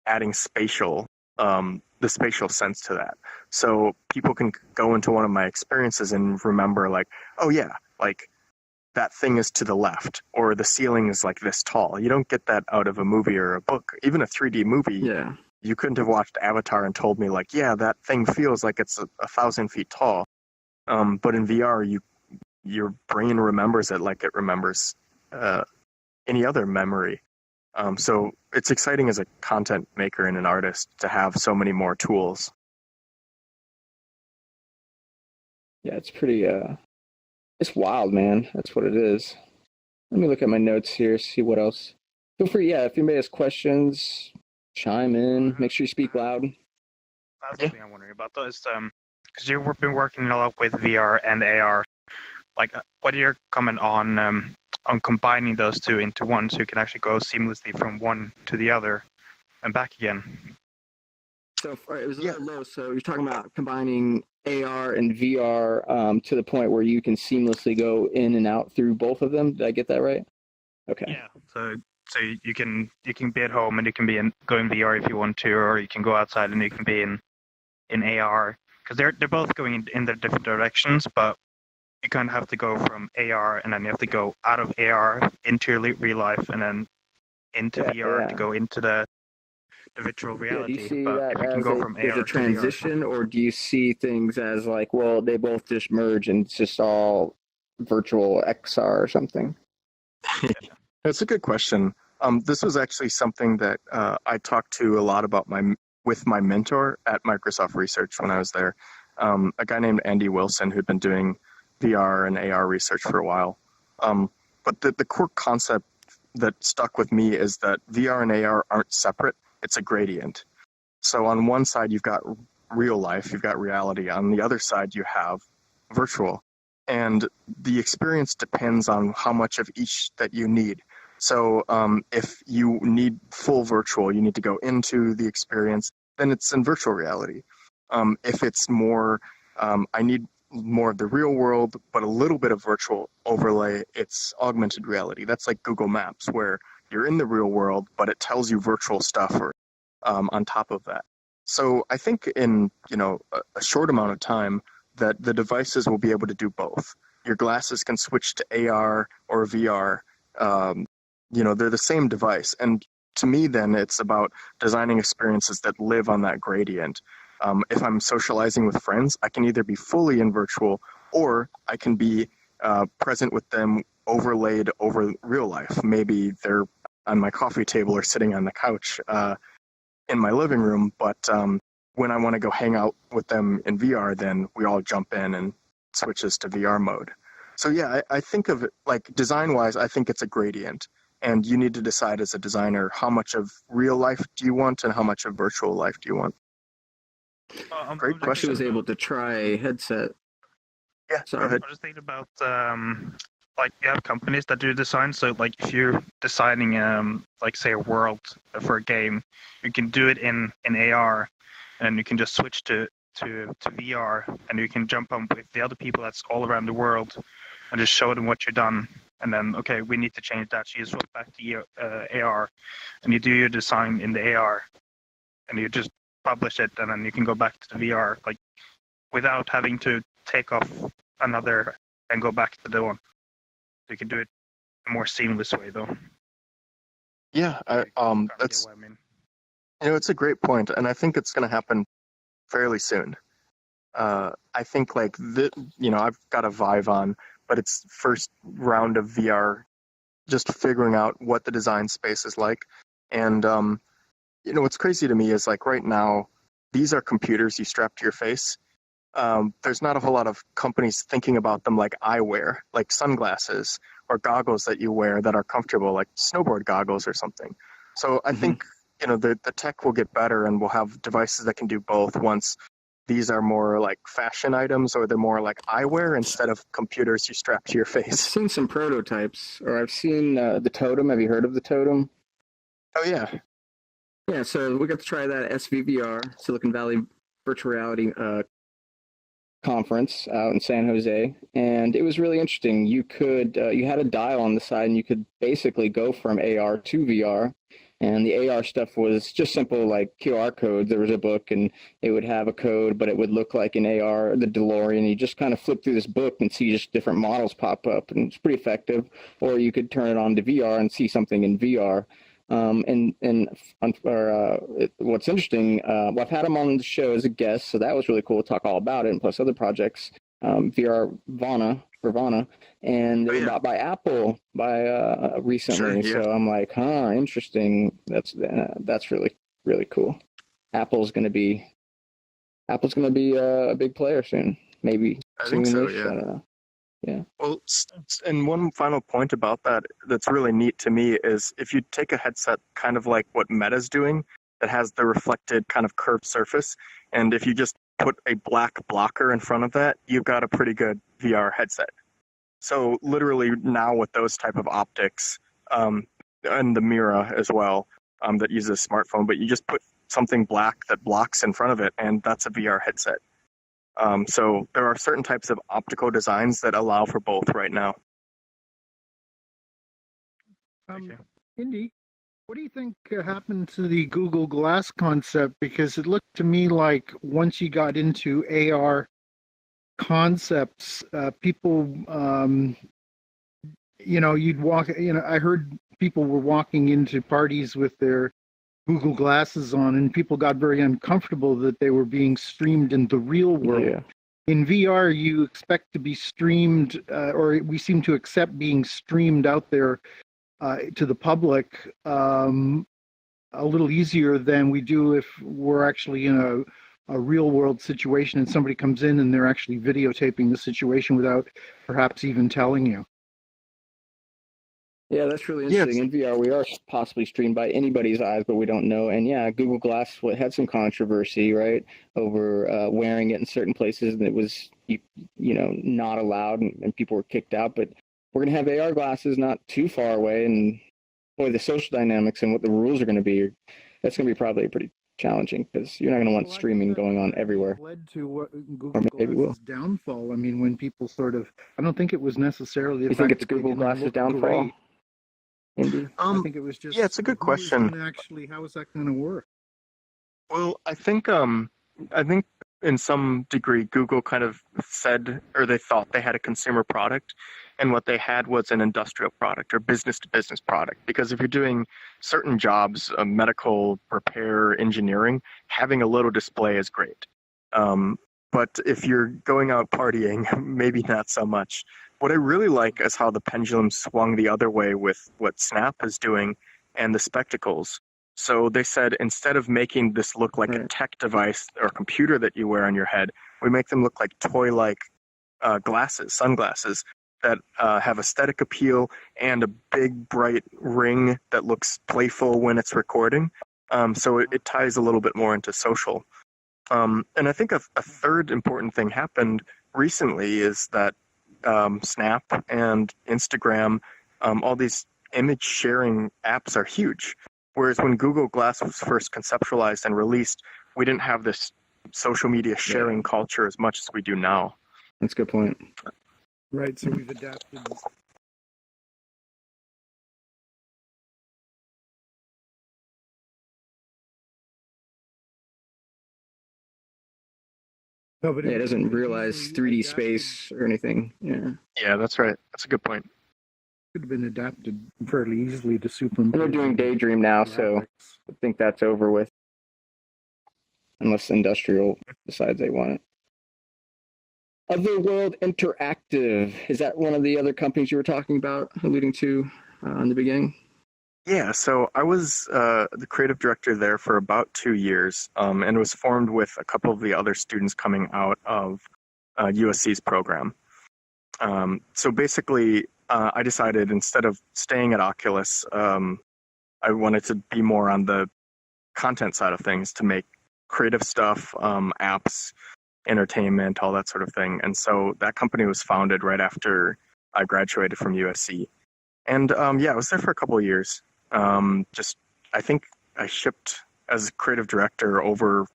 adding the spatial sense to that. So people can go into one of my experiences and remember, like, oh yeah, like, that thing is to the left, or the ceiling is like this tall. You don't get that out of a movie or a book. Even a 3D movie, you couldn't have watched Avatar and told me, like, yeah, that thing feels like it's 1,000 feet tall. But in VR, your brain remembers it like it remembers any other memory. So it's exciting as a content maker and an artist to have so many more tools. Yeah, it's pretty... It's wild, man. That's what it is. Let me look at my notes here, see what else. Feel free, if anybody has questions, chime in. Make sure you speak loud. That's something I'm wondering about, though, is because you've been working a lot with VR and AR. Like, what are your comment on combining those two into one, so you can actually go seamlessly from one to the other and back again? So it was a little low. So you're talking about combining AR and VR to the point where you can seamlessly go in and out through both of them. Did I get that right? Okay. Yeah. So So you can be at home and you can be go in VR if you want to, or you can go outside and you can be in AR, because they're both going in their different directions, but you kind of have to go from AR and then you have to go out of AR into your real life and then into VR to go into the virtual reality. Do you see but that if you can as go from AR a transition, or do you see things as like, well, they both just merge and it's just all virtual XR or something? That's a good question. This was actually something that I talked to a lot about with my mentor at Microsoft Research when I was there, a guy named Andy Wilson who'd been doing VR and AR research for a while. But the core concept that stuck with me is that VR and AR aren't separate. It's a gradient. So on one side, you've got real life, you've got reality. On the other side, you have virtual. And the experience depends on how much of each that you need. So if you need full virtual, you need to go into the experience, then it's in virtual reality. If it's more, I need more of the real world, but a little bit of virtual overlay, it's augmented reality. That's like Google Maps, where you're in the real world, but it tells you virtual stuff or on top of that. So I think in a short amount of time that the devices will be able to do both. Your glasses can switch to AR or VR. They're the same device. And to me, then, it's about designing experiences that live on that gradient. If I'm socializing with friends, I can either be fully in virtual or I can be present with them overlaid over real life. Maybe they're on my coffee table or sitting on the couch in my living room, but when I want to go hang out with them in VR, then we all jump in and switches to VR mode. So yeah, I think of it like design-wise, I think it's a gradient. And you need to decide as a designer how much of real life do you want and how much of virtual life do you want. Great question. I was able to try a headset. Yeah, sorry. Go ahead. I was thinking about like you have companies that do design. So like if you're designing like say a world for a game, you can do it in AR, and you can just switch to VR, and you can jump on with the other people that's all around the world, and just show them what you've done. And then, okay, we need to change that. So you swap back to AR, and you do your design in the AR, and you just publish it, and then you can go back to the VR, like without having to take off another and go back to the one. You can do it a more seamless way, though. Yeah, that's. I mean. It's a great point, and I think it's going to happen fairly soon. I think like I've got a Vive on, but it's first round of VR, just figuring out what the design space is like. And, what's crazy to me is like right now, these are computers you strap to your face. There's not a whole lot of companies thinking about them like eyewear, like sunglasses or goggles that you wear that are comfortable, like snowboard goggles or something. So I think, the tech will get better and we'll have devices that can do both once these are more like fashion items or they're more like eyewear instead of computers you strap to your face. I've seen some prototypes, or I've seen the Totem. Have you heard of the Totem? Oh, yeah. Yeah, so we got to try that at SVVR, Silicon Valley Virtual Reality Conference out in San Jose, and it was really interesting. You could, you had a dial on the side, and you could basically go from AR to VR. And the AR stuff was just simple, like QR codes. There was a book, and it would have a code, but it would look like an AR, the DeLorean. You just kind of flip through this book and see just different models pop up, and it's pretty effective. Or you could turn it on to VR and see something in VR. What's interesting, I've had him on the show as a guest, so that was really cool to talk all about it, and plus other projects. VR Vana, and they were bought by Apple recently. Sure, yeah. So I'm like, interesting. That's really, really cool. Apple's gonna be a big player soon. Maybe I think so. Yeah. I don't know. Yeah. Well, and one final point about that's really neat to me is if you take a headset kind of like what Meta's doing that has the reflected kind of curved surface, and if you just put a black blocker in front of that, you've got a pretty good VR headset. So literally now with those type of optics, and the Mira as well, that uses a smartphone, but you just put something black that blocks in front of it, and that's a VR headset. So there are certain types of optical designs that allow for both right now. Indy, what do you think happened to the Google Glass concept? Because it looked to me like once you got into AR concepts, people, you'd walk, I heard people were walking into parties with their Google glasses on, and people got very uncomfortable that they were being streamed in the real world. Yeah. In VR, you expect to be streamed, or we seem to accept being streamed out there to the public a little easier than we do if we're actually in a real world situation and somebody comes in and they're actually videotaping the situation without perhaps even telling you. Yeah, that's really interesting. In VR, we are possibly streamed by anybody's eyes, but we don't know. And yeah, Google Glass had some controversy, right, over wearing it in certain places, and it was, not allowed, and people were kicked out. But we're going to have AR glasses not too far away, and boy, the social dynamics and what the rules are going to be, that's going to be probably pretty challenging, because you're not going to want streaming going on everywhere. Led to what Google Glass's downfall. I mean, when people I don't think it was necessarily the fact think it's Google Glass's downfall? Great. I think it was just. Yeah, it's a good question. How is that going to work? Well, I think in some degree Google kind of said, or they thought they had a consumer product, and what they had was an industrial product or business-to-business product. Because if you're doing certain jobs, medical, repair, engineering, having a little display is great. But if you're going out partying, maybe not so much. What I really like is how the pendulum swung the other way with what Snap is doing and the spectacles. So they said, instead of making this look like a tech device or computer that you wear on your head, we make them look like toy-like sunglasses that have aesthetic appeal and a big, bright ring that looks playful when it's recording. So it ties a little bit more into social. And I think a third important thing happened recently is that Snap and Instagram, all these image sharing apps are huge. Whereas when Google Glass was first conceptualized and released, we didn't have this social media sharing culture as much as we do now. That's a good point. Right, so we've adapted. No, but it doesn't realize 3D space or anything. Yeah, that's right. That's a good point. Could have been adapted fairly easily to superimpose. They're doing Daydream now, so I think that's over with. Unless Industrial decides they want it. Otherworld Interactive. Is that one of the other companies you were talking about, alluding to in the beginning? Yeah, so I was the creative director there for about 2 years, and it was formed with a couple of the other students coming out of USC's program. So basically, I decided instead of staying at Oculus, I wanted to be more on the content side of things to make creative stuff, apps, entertainment, all that sort of thing. And so that company was founded right after I graduated from USC. And I was there for a couple of years. I think I shipped as creative director over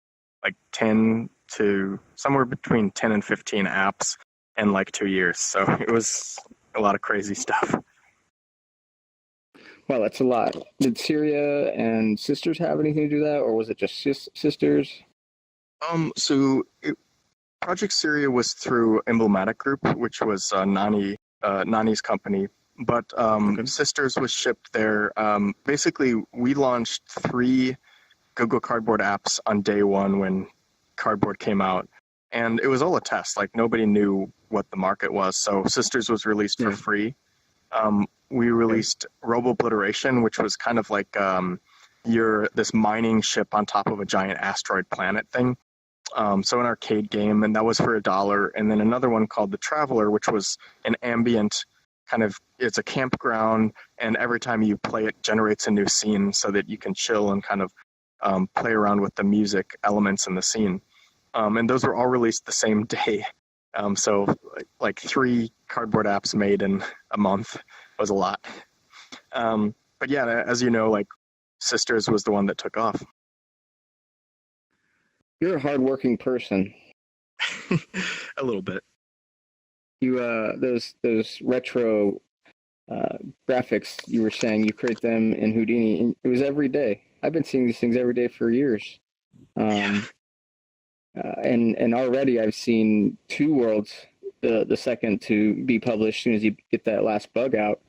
like 10 to somewhere between 10 and 15 apps in like 2 years. So it was a lot of crazy stuff. Well, that's a lot. Did Syria and Sisters have anything to do with that, or was it just Sisters? Project Syria was through Emblematic Group, which was Nani's company. But Sisters was shipped there. Basically, we launched 3 Google Cardboard apps on day one when Cardboard came out. And it was all a test. Like, nobody knew what the market was. So Sisters was released for free. We released Robo-Obliteration, which was kind of like this mining ship on top of a giant asteroid planet thing. So an arcade game, and that was for $1. And then another one called The Traveler, which was an ambient it's a campground, and every time you play it generates a new scene so that you can chill and kind of play around with the music elements in the scene. And those were all released the same day. So like 3 cardboard apps made in a month was a lot. But yeah, as you know, like Sisters was the one that took off. You're a hardworking person. A little bit. You those retro graphics, you were saying you create them in Houdini, and it was every day. I've been seeing these things every day for years. And already I've seen 2 worlds, the second to be published as soon as you get that last bug out.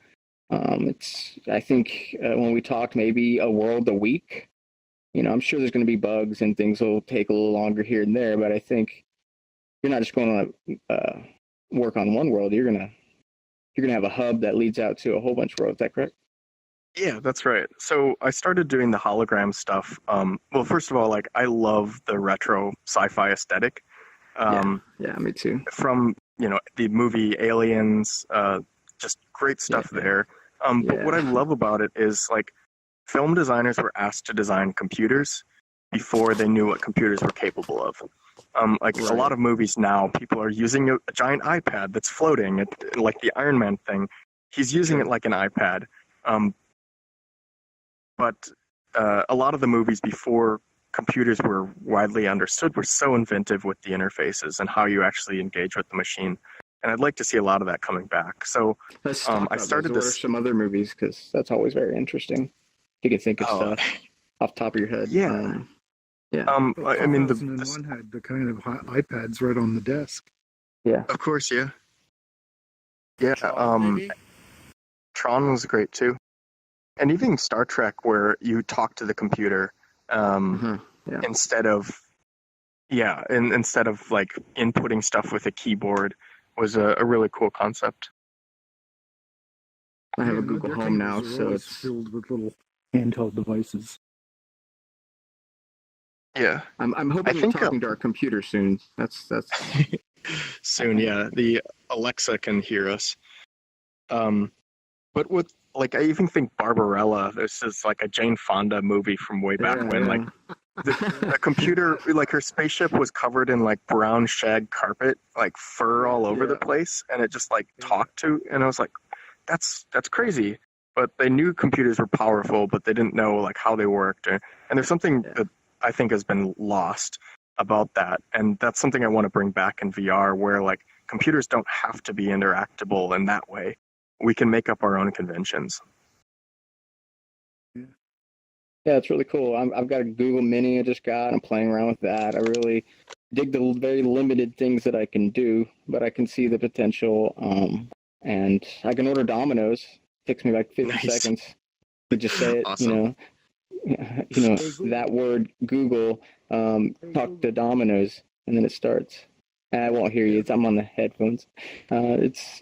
I think when we talked, maybe a world a week. I'm sure there's going to be bugs and things will take a little longer here and there, but I think you're not just going to work on one world. You're gonna have a hub that leads out to a whole bunch of worlds. Is that correct? Yeah, that's right. So I started doing the hologram stuff. Well, first of all, like I love the retro sci-fi aesthetic. Yeah, me too. From the movie Aliens, just great stuff there. But what I love about it is like film designers were asked to design computers before they knew what computers were capable of. A lot of movies now, people are using a giant iPad that's floating, like the Iron Man thing. He's using it like an iPad. But a lot of the movies before computers were widely understood were so inventive with the interfaces and how you actually engage with the machine. And I'd like to see a lot of that coming back. So I started this. Some other movies because that's always very interesting. You can think of stuff off the top of your head. Yeah. I mean, the 2001 had the kind of iPads right on the desk. Yeah. Of course, yeah. Yeah. Tron was great too. And even Star Trek, where you talk to the computer instead of like inputting stuff with a keyboard, was a really cool concept. I have a Google Home now, so it's filled with little handheld devices. Yeah, I'm hoping we're talking to our computer soon. That's soon. Yeah, the Alexa can hear us. But with I even think Barbarella. This is like a Jane Fonda movie from way back when. Like the computer, like her spaceship was covered in like brown shag carpet, like fur all over the place, and it just like talked to. And I was like, that's crazy. But they knew computers were powerful, but they didn't know like how they worked. And there's something that I think has been lost about that, and that's something I want to bring back in VR, where like computers don't have to be interactable in that way. We can make up our own conventions. Yeah, it's really cool. I've got a Google Mini I just got. I'm playing around with that. I really dig the very limited things that I can do, but I can see the potential. And I can order Domino's. It takes me like 50 seconds to just say it. Awesome. That word Google, talk to Domino's, and then it starts. I won't hear you. I'm on the headphones. It's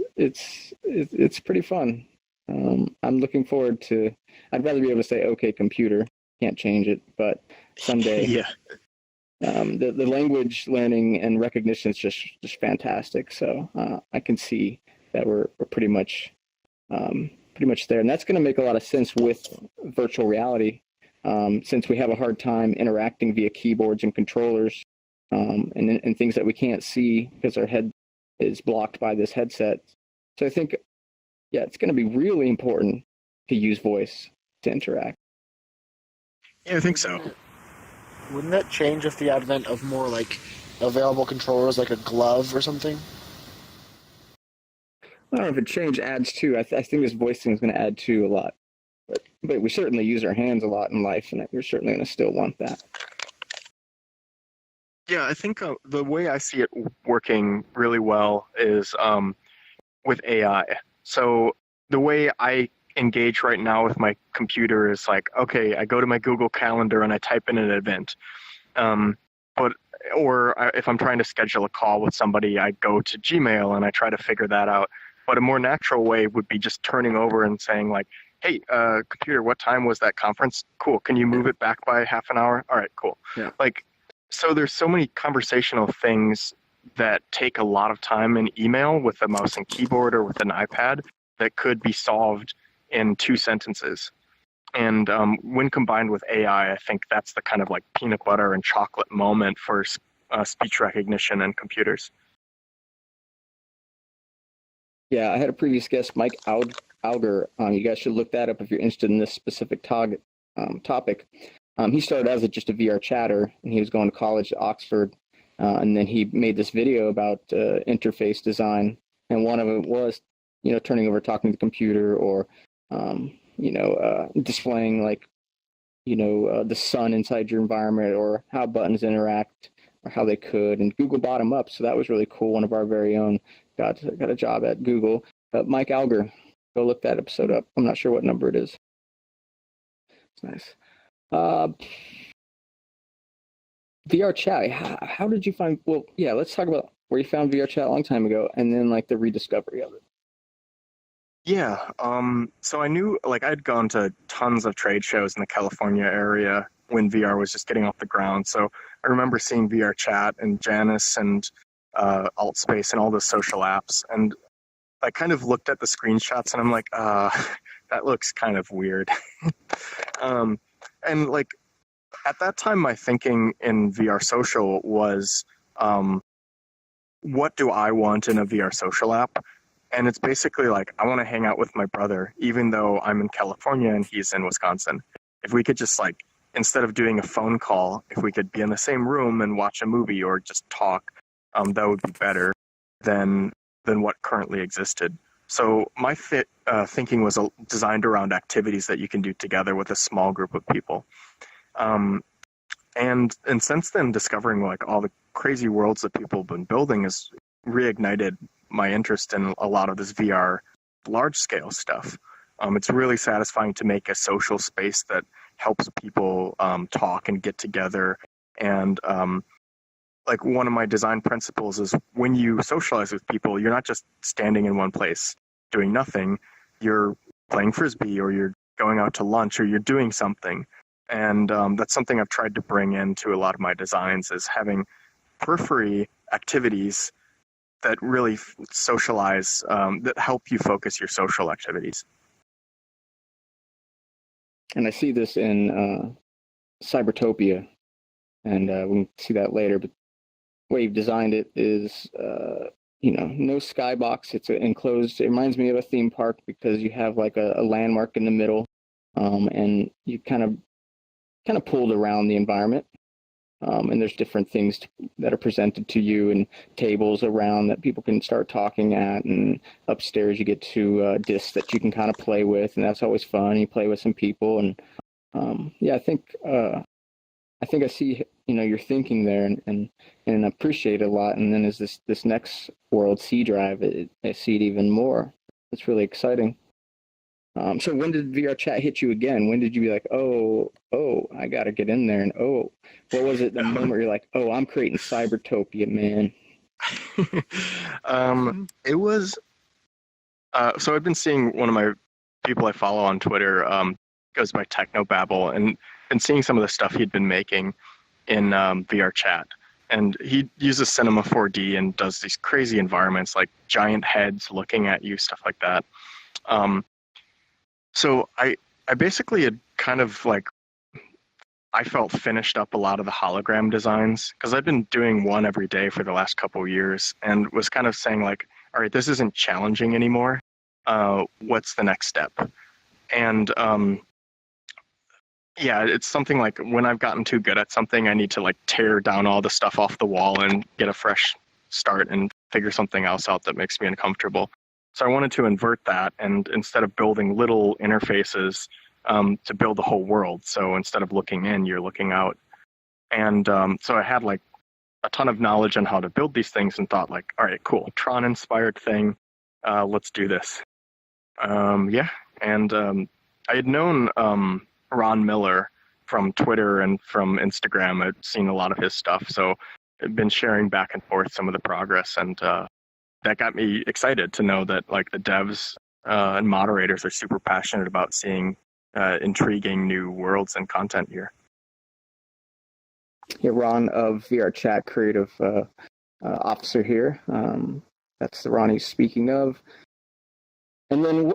pretty fun. I'm looking forward to. I'd rather be able to say, "Okay, computer." Can't change it, but someday. The language learning and recognition is just fantastic. So I can see that we're pretty much there, and that's going to make a lot of sense with virtual reality, since we have a hard time interacting via keyboards and controllers. And things that we can't see because our head is blocked by this headset. So I think, it's going to be really important to use voice to interact. Yeah, I think so. Wouldn't that change with the advent of more like available controllers, like a glove or something? I don't know if it adds to. I think this voice thing is going to add to a lot. But we certainly use our hands a lot in life, and we're certainly going to still want that. Yeah, I think the way I see it working really well is with AI. So the way I engage right now with my computer is like, okay, I go to my Google Calendar and I type in an event. If I'm trying to schedule a call with somebody, I go to Gmail and I try to figure that out. But a more natural way would be just turning over and saying like, hey, computer, what time was that conference? Cool. Can you move it back by half an hour? All right, cool. Yeah. So there's so many conversational things that take a lot of time in email with a mouse and keyboard or with an iPad that could be solved in 2 sentences. And when combined with AI, I think that's the kind of like peanut butter and chocolate moment for speech recognition and computers. Yeah, I had a previous guest, Mike Auger. You guys should look that up if you're interested in this specific topic. He started as just a VR chatter, and he was going to college at Oxford, and then he made this video about interface design, and one of it was turning over, talking to the computer, or displaying like the sun inside your environment, or how buttons interact, or how they could. And Google bought them up, so that was really cool. One of our very own got a job at Google. Mike Alger, go look that episode up. I'm not sure what number it is. It's nice. VRChat. How did you find? Well, yeah, let's talk about where you found VRChat a long time ago, and then like the rediscovery of it. Yeah. So I knew, like, I'd gone to tons of trade shows in the California area when VR was just getting off the ground. So I remember seeing VRChat and Janus and AltSpace and all the social apps. And I kind of looked at the screenshots and I'm like, that looks kind of weird. And like, at that time, my thinking in VR social was, what do I want in a VR social app? And it's basically like, I want to hang out with my brother, even though I'm in California and he's in Wisconsin. If we could just, like, instead of doing a phone call, if we could be in the same room and watch a movie or just talk, that would be better than what currently existed. So my thinking was designed around activities that you can do together with a small group of people. And since then, discovering like all the crazy worlds that people have been building has reignited my interest in a lot of this VR large-scale stuff. It's really satisfying to make a social space that helps people talk and get together. And like one of my design principles is when you socialize with people, you're not just standing in one place doing nothing. You're playing Frisbee, or you're going out to lunch, or you're doing something. And that's something I've tried to bring into a lot of my designs, is having periphery activities that really socialize, that help you focus your social activities. And I see this in Cybertopia, and we can see that later. But the way you've designed it is, no skybox. It's enclosed. It reminds me of a theme park because you have like a landmark in the middle, and you kind of pulled around the environment. And there's different things that are presented to you, and tables around that people can start talking at. And upstairs you get to discs that you can kind of play with, and that's always fun. You play with some people, and I think I see your thinking there, and appreciate it a lot. And then as this next world, C Drive, I see it even more. It's really exciting. So when did VRChat hit you again? When did you be like, oh, I got to get in there? And what was it the moment you're like, oh, I'm creating Cybertopia, man? It was, so I've been seeing one of my people I follow on Twitter, goes by Technobabble, and been seeing some of the stuff he'd been making in VRChat. And he uses Cinema 4D and does these crazy environments, like giant heads looking at you, stuff like that. So I basically had kind of like, I felt finished up a lot of the hologram designs, because I've been doing one every day for the last couple of years, and was kind of saying like, all right, this isn't challenging anymore. What's the next step? And it's something like when I've gotten too good at something, I need to like tear down all the stuff off the wall and get a fresh start and figure something else out that makes me uncomfortable. So I wanted to invert that, and instead of building little interfaces, to build the whole world. So instead of looking in, you're looking out. And so I had like a ton of knowledge on how to build these things, and thought like, all right, cool, Tron-inspired thing. Let's do this. And I had known Ron Miller from Twitter and from Instagram. I'd seen a lot of his stuff, so I've been sharing back and forth some of the progress, and that got me excited to know that like the devs and moderators are super passionate about seeing intriguing new worlds and content here. Yeah, Ron of VRChat, creative officer here. That's the Ron he's speaking of. And then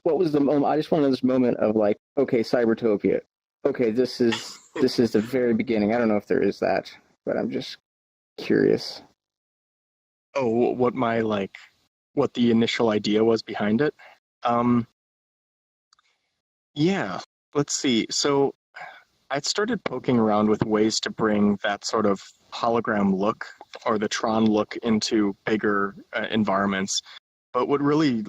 what was the moment? I just wanted this moment of like, okay, Cybertopia. Okay, this is the very beginning. I don't know if there is that, but I'm just curious. Oh, what the initial idea was behind it? Yeah, let's see. So I started poking around with ways to bring that sort of hologram look, or the Tron look, into bigger environments. But what really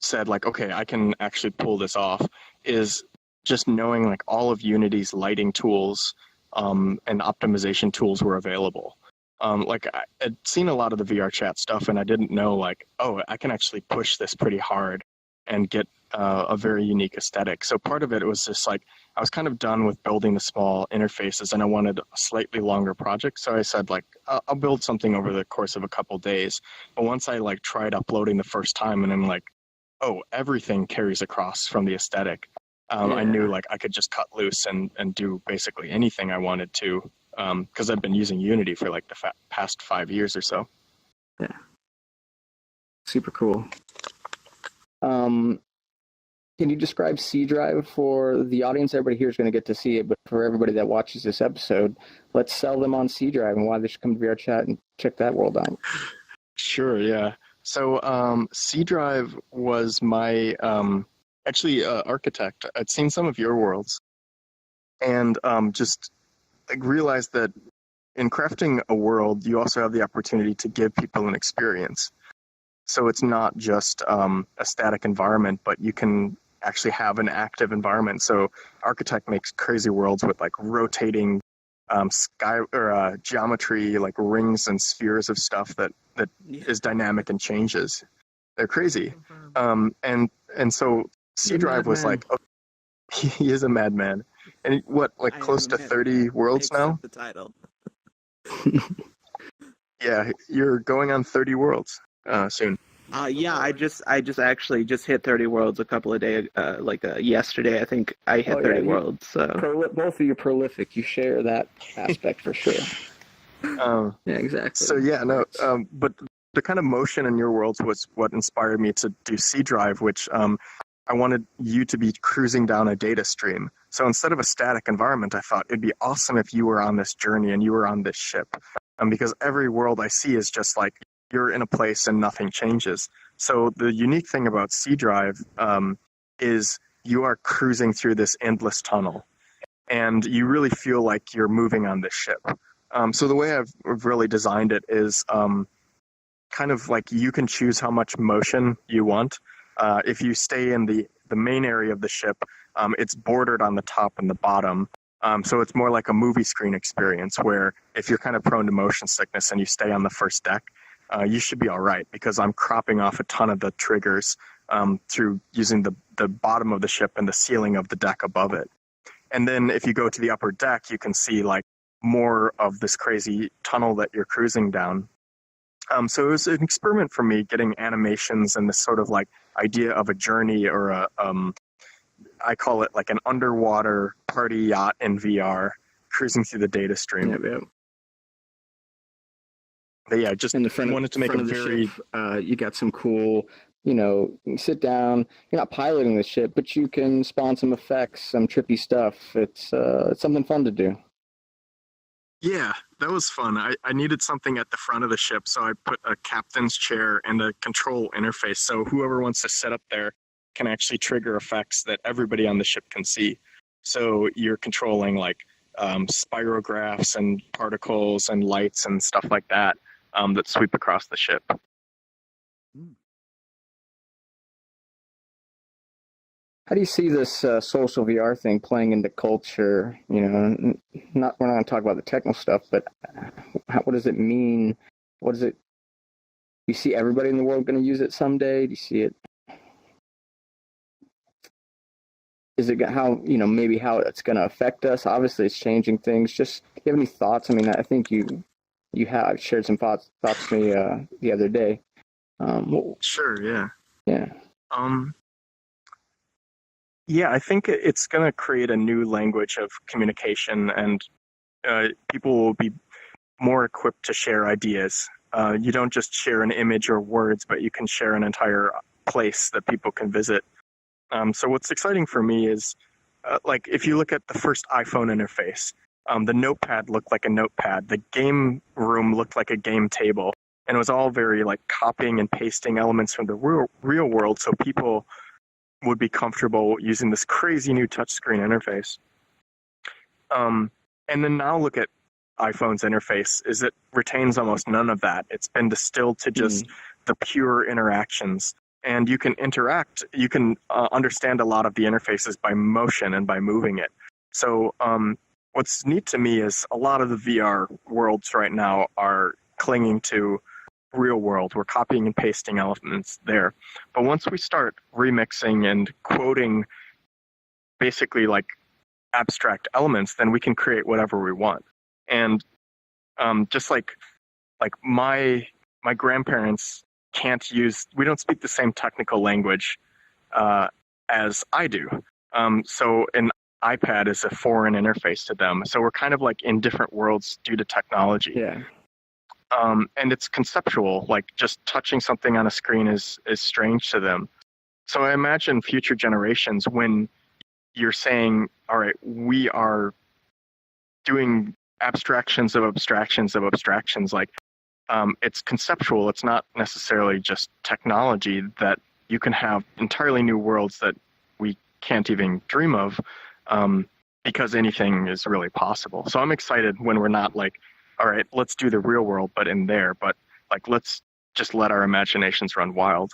said like, okay, I can actually pull this off is just knowing like all of Unity's lighting tools and optimization tools were available. Like I had seen a lot of the VRChat stuff and I didn't know like, oh, I can actually push this pretty hard and get a very unique aesthetic. So part of it was just like, I was kind of done with building the small interfaces and I wanted a slightly longer project. So I said like, I'll build something over the course of a couple days. But once I like tried uploading the first time and I'm like, oh, everything carries across from the aesthetic. I knew like I could just cut loose and do basically anything I wanted to, because I've been using Unity for like the past 5 years or so. Yeah. Super cool. Can you describe C Drive for the audience? Everybody here is going to get to see it, but for everybody that watches this episode, let's sell them on C Drive and why they should come to VRChat and check that world out. Sure, yeah. So C Drive was my architect. I'd seen some of your worlds and just like realized that in crafting a world, you also have the opportunity to give people an experience. So it's not just a static environment, but you can actually have an active environment. So Architect makes crazy worlds with like rotating geometry, like rings and spheres of stuff that is dynamic and changes. They're crazy. And so C Drive was like, oh, he is a madman. And close to 30 worlds now? The title. Yeah, you're going on 30 worlds soon. Yeah, I just actually just hit 30 worlds a couple of days, yesterday. I think I hit 30 worlds. So both of you prolific. You share that aspect for sure. Yeah, exactly. So yeah, no, but the kind of motion in your worlds was what inspired me to do C Drive, which I wanted you to be cruising down a data stream. So instead of a static environment, I thought it'd be awesome if you were on this journey and you were on this ship, because every world I see is just like you're in a place and nothing changes. So the unique thing about C Drive is you are cruising through this endless tunnel and you really feel like you're moving on this ship. So the way I've really designed it is kind of like you can choose how much motion you want. If you stay in the main area of the ship, it's bordered on the top and the bottom. So it's more like a movie screen experience where if you're kind of prone to motion sickness and you stay on the first deck, you should be all right because I'm cropping off a ton of the triggers through using the bottom of the ship and the ceiling of the deck above it. And then if you go to the upper deck, you can see like more of this crazy tunnel that you're cruising down. So it was an experiment for me getting animations and this sort of like idea of a journey or I call it like an underwater party yacht in VR cruising through the data stream. Yeah. But yeah, just in the front wanted to make a very... ship, you got some cool, you sit down, you're not piloting the ship, but you can spawn some effects, some trippy stuff. It's something fun to do. Yeah, that was fun. I needed something at the front of the ship, so I put a captain's chair and a control interface, so whoever wants to sit up there can actually trigger effects that everybody on the ship can see. So you're controlling like spirographs and particles and lights and stuff like that that sweep across the ship. How do you see this social VR thing playing into culture? We're not going to talk about the technical stuff, but what does it mean? What is it? Do you see everybody in the world going to use it someday? Do you see it? Is it maybe how it's going to affect us? Obviously, it's changing things. Just, do you have any thoughts? I mean, I think you have shared some thoughts to me the other day. Sure. Yeah. Yeah. Yeah, I think it's going to create a new language of communication, and people will be more equipped to share ideas. You don't just share an image or words, but you can share an entire place that people can visit. So what's exciting for me is, if you look at the first iPhone interface, the notepad looked like a notepad. The game room looked like a game table. And it was all very copying and pasting elements from the real world, so people would be comfortable using this crazy new touchscreen interface. And then now look at iPhone's interface, is it retains almost none of that. It's been distilled to just the pure interactions. And you can interact, you can understand a lot of the interfaces by motion and by moving it. So what's neat to me is a lot of the VR worlds right now are clinging to real world. We're copying and pasting elements there. But once we start remixing and quoting basically like abstract elements, then we can create whatever we want. And just like my grandparents we don't speak the same technical language as I do. So an iPad is a foreign interface to them. So we're kind of like in different worlds due to technology. Yeah. And it's conceptual, like just touching something on a screen is strange to them. So I imagine future generations, when you're saying, all right, we are doing abstractions of abstractions of abstractions, like it's conceptual. It's not necessarily just technology, that you can have entirely new worlds that we can't even dream of, because anything is really possible. So I'm excited when we're not like, all right, let's do the real world, but in there, but like, let's just let our imaginations run wild.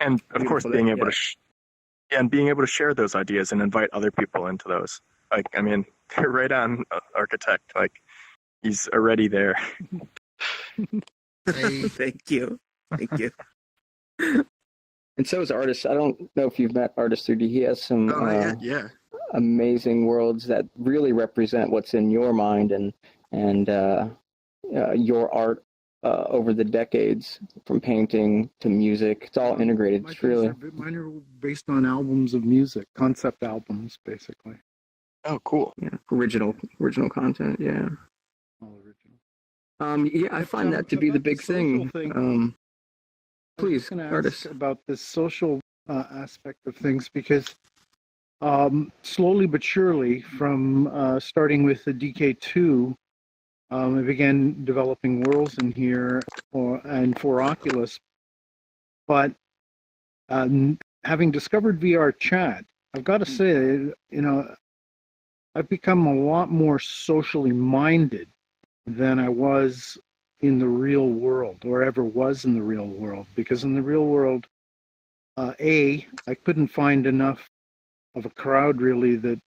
And of course, being able to share those ideas and invite other people into those. Like, I mean, right on, architect, like, he's already there. Thank you. And so is Artist. I don't know if you've met Artist 3D. He has some amazing worlds that really represent what's in your mind and your art over the decades, from painting to music. It's all integrated. It's really... Mine are based on albums of music, concept albums, basically. Oh, cool. Yeah, original content. Yeah. All original. Yeah, I find that to be the big thing. Please, Artist. About this social aspect of things, because slowly but surely, from starting with the DK2, I began developing worlds in here and for Oculus. But having discovered VRChat, I've got to say, I've become a lot more socially minded than I was in the real world, or ever was in the real world. Because in the real world, I couldn't find enough of a crowd really that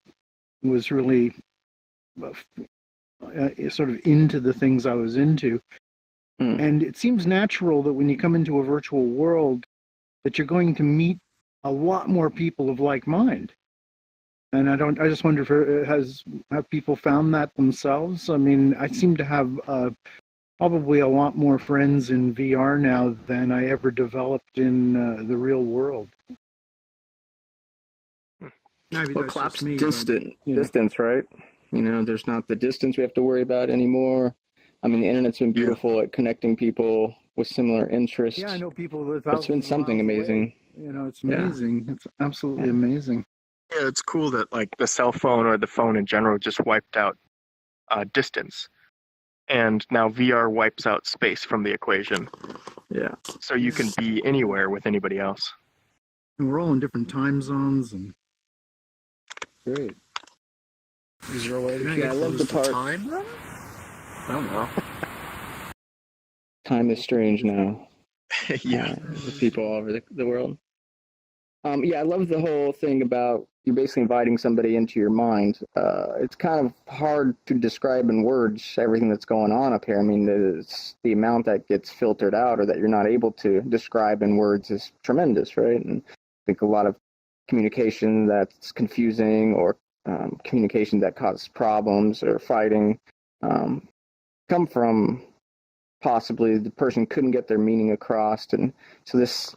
was really sort of into the things I was into. And it seems natural that when you come into a virtual world, that you're going to meet a lot more people of like mind. And I just wonder if have people found that themselves? I mean, I seem to have probably a lot more friends in VR now than I ever developed in the real world. Maybe well, collapse distance, right? There's not the distance we have to worry about anymore. I mean, the internet's been beautiful at connecting people with similar interests. Yeah, I know people. It's been something amazing. It's amazing. Yeah. It's absolutely amazing. Yeah, it's cool that like the cell phone or the phone in general just wiped out distance, and now VR wipes out space from the equation. Yeah. So you can be anywhere with anybody else. And we're all in different time zones, and great. Is there a way to I love the part. Time? I don't know. Time is strange now. Yeah. With people all over the world. I love the whole thing about you're basically inviting somebody into your mind. It's kind of hard to describe in words everything that's going on up here. I mean, the amount that gets filtered out or that you're not able to describe in words is tremendous, right? And I think a lot of communication that's confusing or communication that causes problems or fighting come from possibly the person couldn't get their meaning across. And so this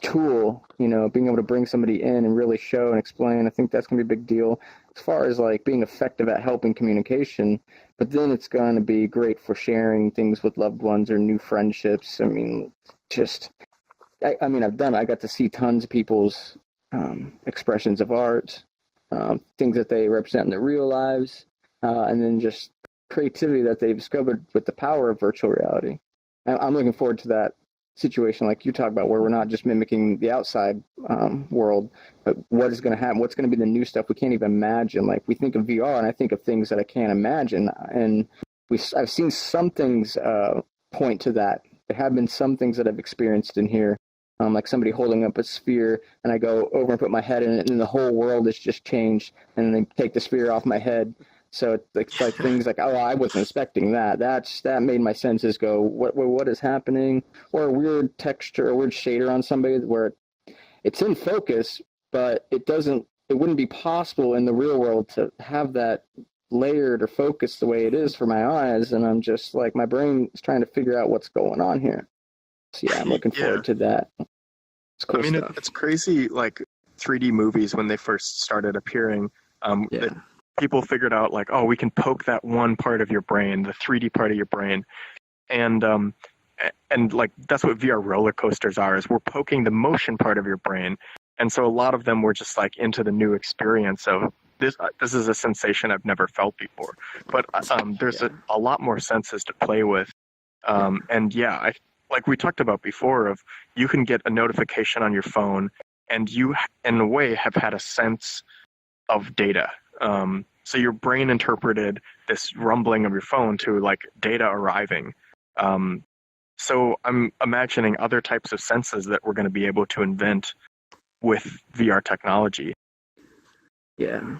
tool, being able to bring somebody in and really show and explain, I think that's going to be a big deal as far as like being effective at helping communication. But then it's going to be great for sharing things with loved ones or new friendships. I mean, I got to see tons of people's expressions of art, things that they represent in their real lives, and then just creativity that they've discovered with the power of virtual reality. I'm looking forward to that situation like you talk about, where we're not just mimicking the outside world, but what is going to happen, what's going to be the new stuff we can't even imagine. Like, we think of VR and I think of things that I can't imagine, and I've seen some things point to that there have been some things that I've experienced in here, like somebody holding up a sphere, and I go over and put my head in it, and the whole world has just changed, and they take the sphere off my head. So it's like things like, oh, I wasn't expecting that. That made my senses go, what is happening? Or a weird texture, a weird shader on somebody where it's in focus, but it wouldn't be possible in the real world to have that layered or focused the way it is for my eyes. And I'm just like, my brain is trying to figure out what's going on here. So yeah, I'm looking forward to that. It's cool stuff. It's crazy, like 3D movies when they first started appearing. People figured out like, oh, we can poke that one part of your brain, the 3D part of your brain, and like that's what VR roller coasters are. Is we're poking the motion part of your brain, and so a lot of them were just like into the new experience of this. This is a sensation I've never felt before, but there's a lot more senses to play with, and yeah, like we talked about before, of you can get a notification on your phone, and you in a way have had a sense of data. So your brain interpreted this rumbling of your phone to like data arriving. So I'm imagining other types of senses that we're going to be able to invent with VR technology. Yeah, I'm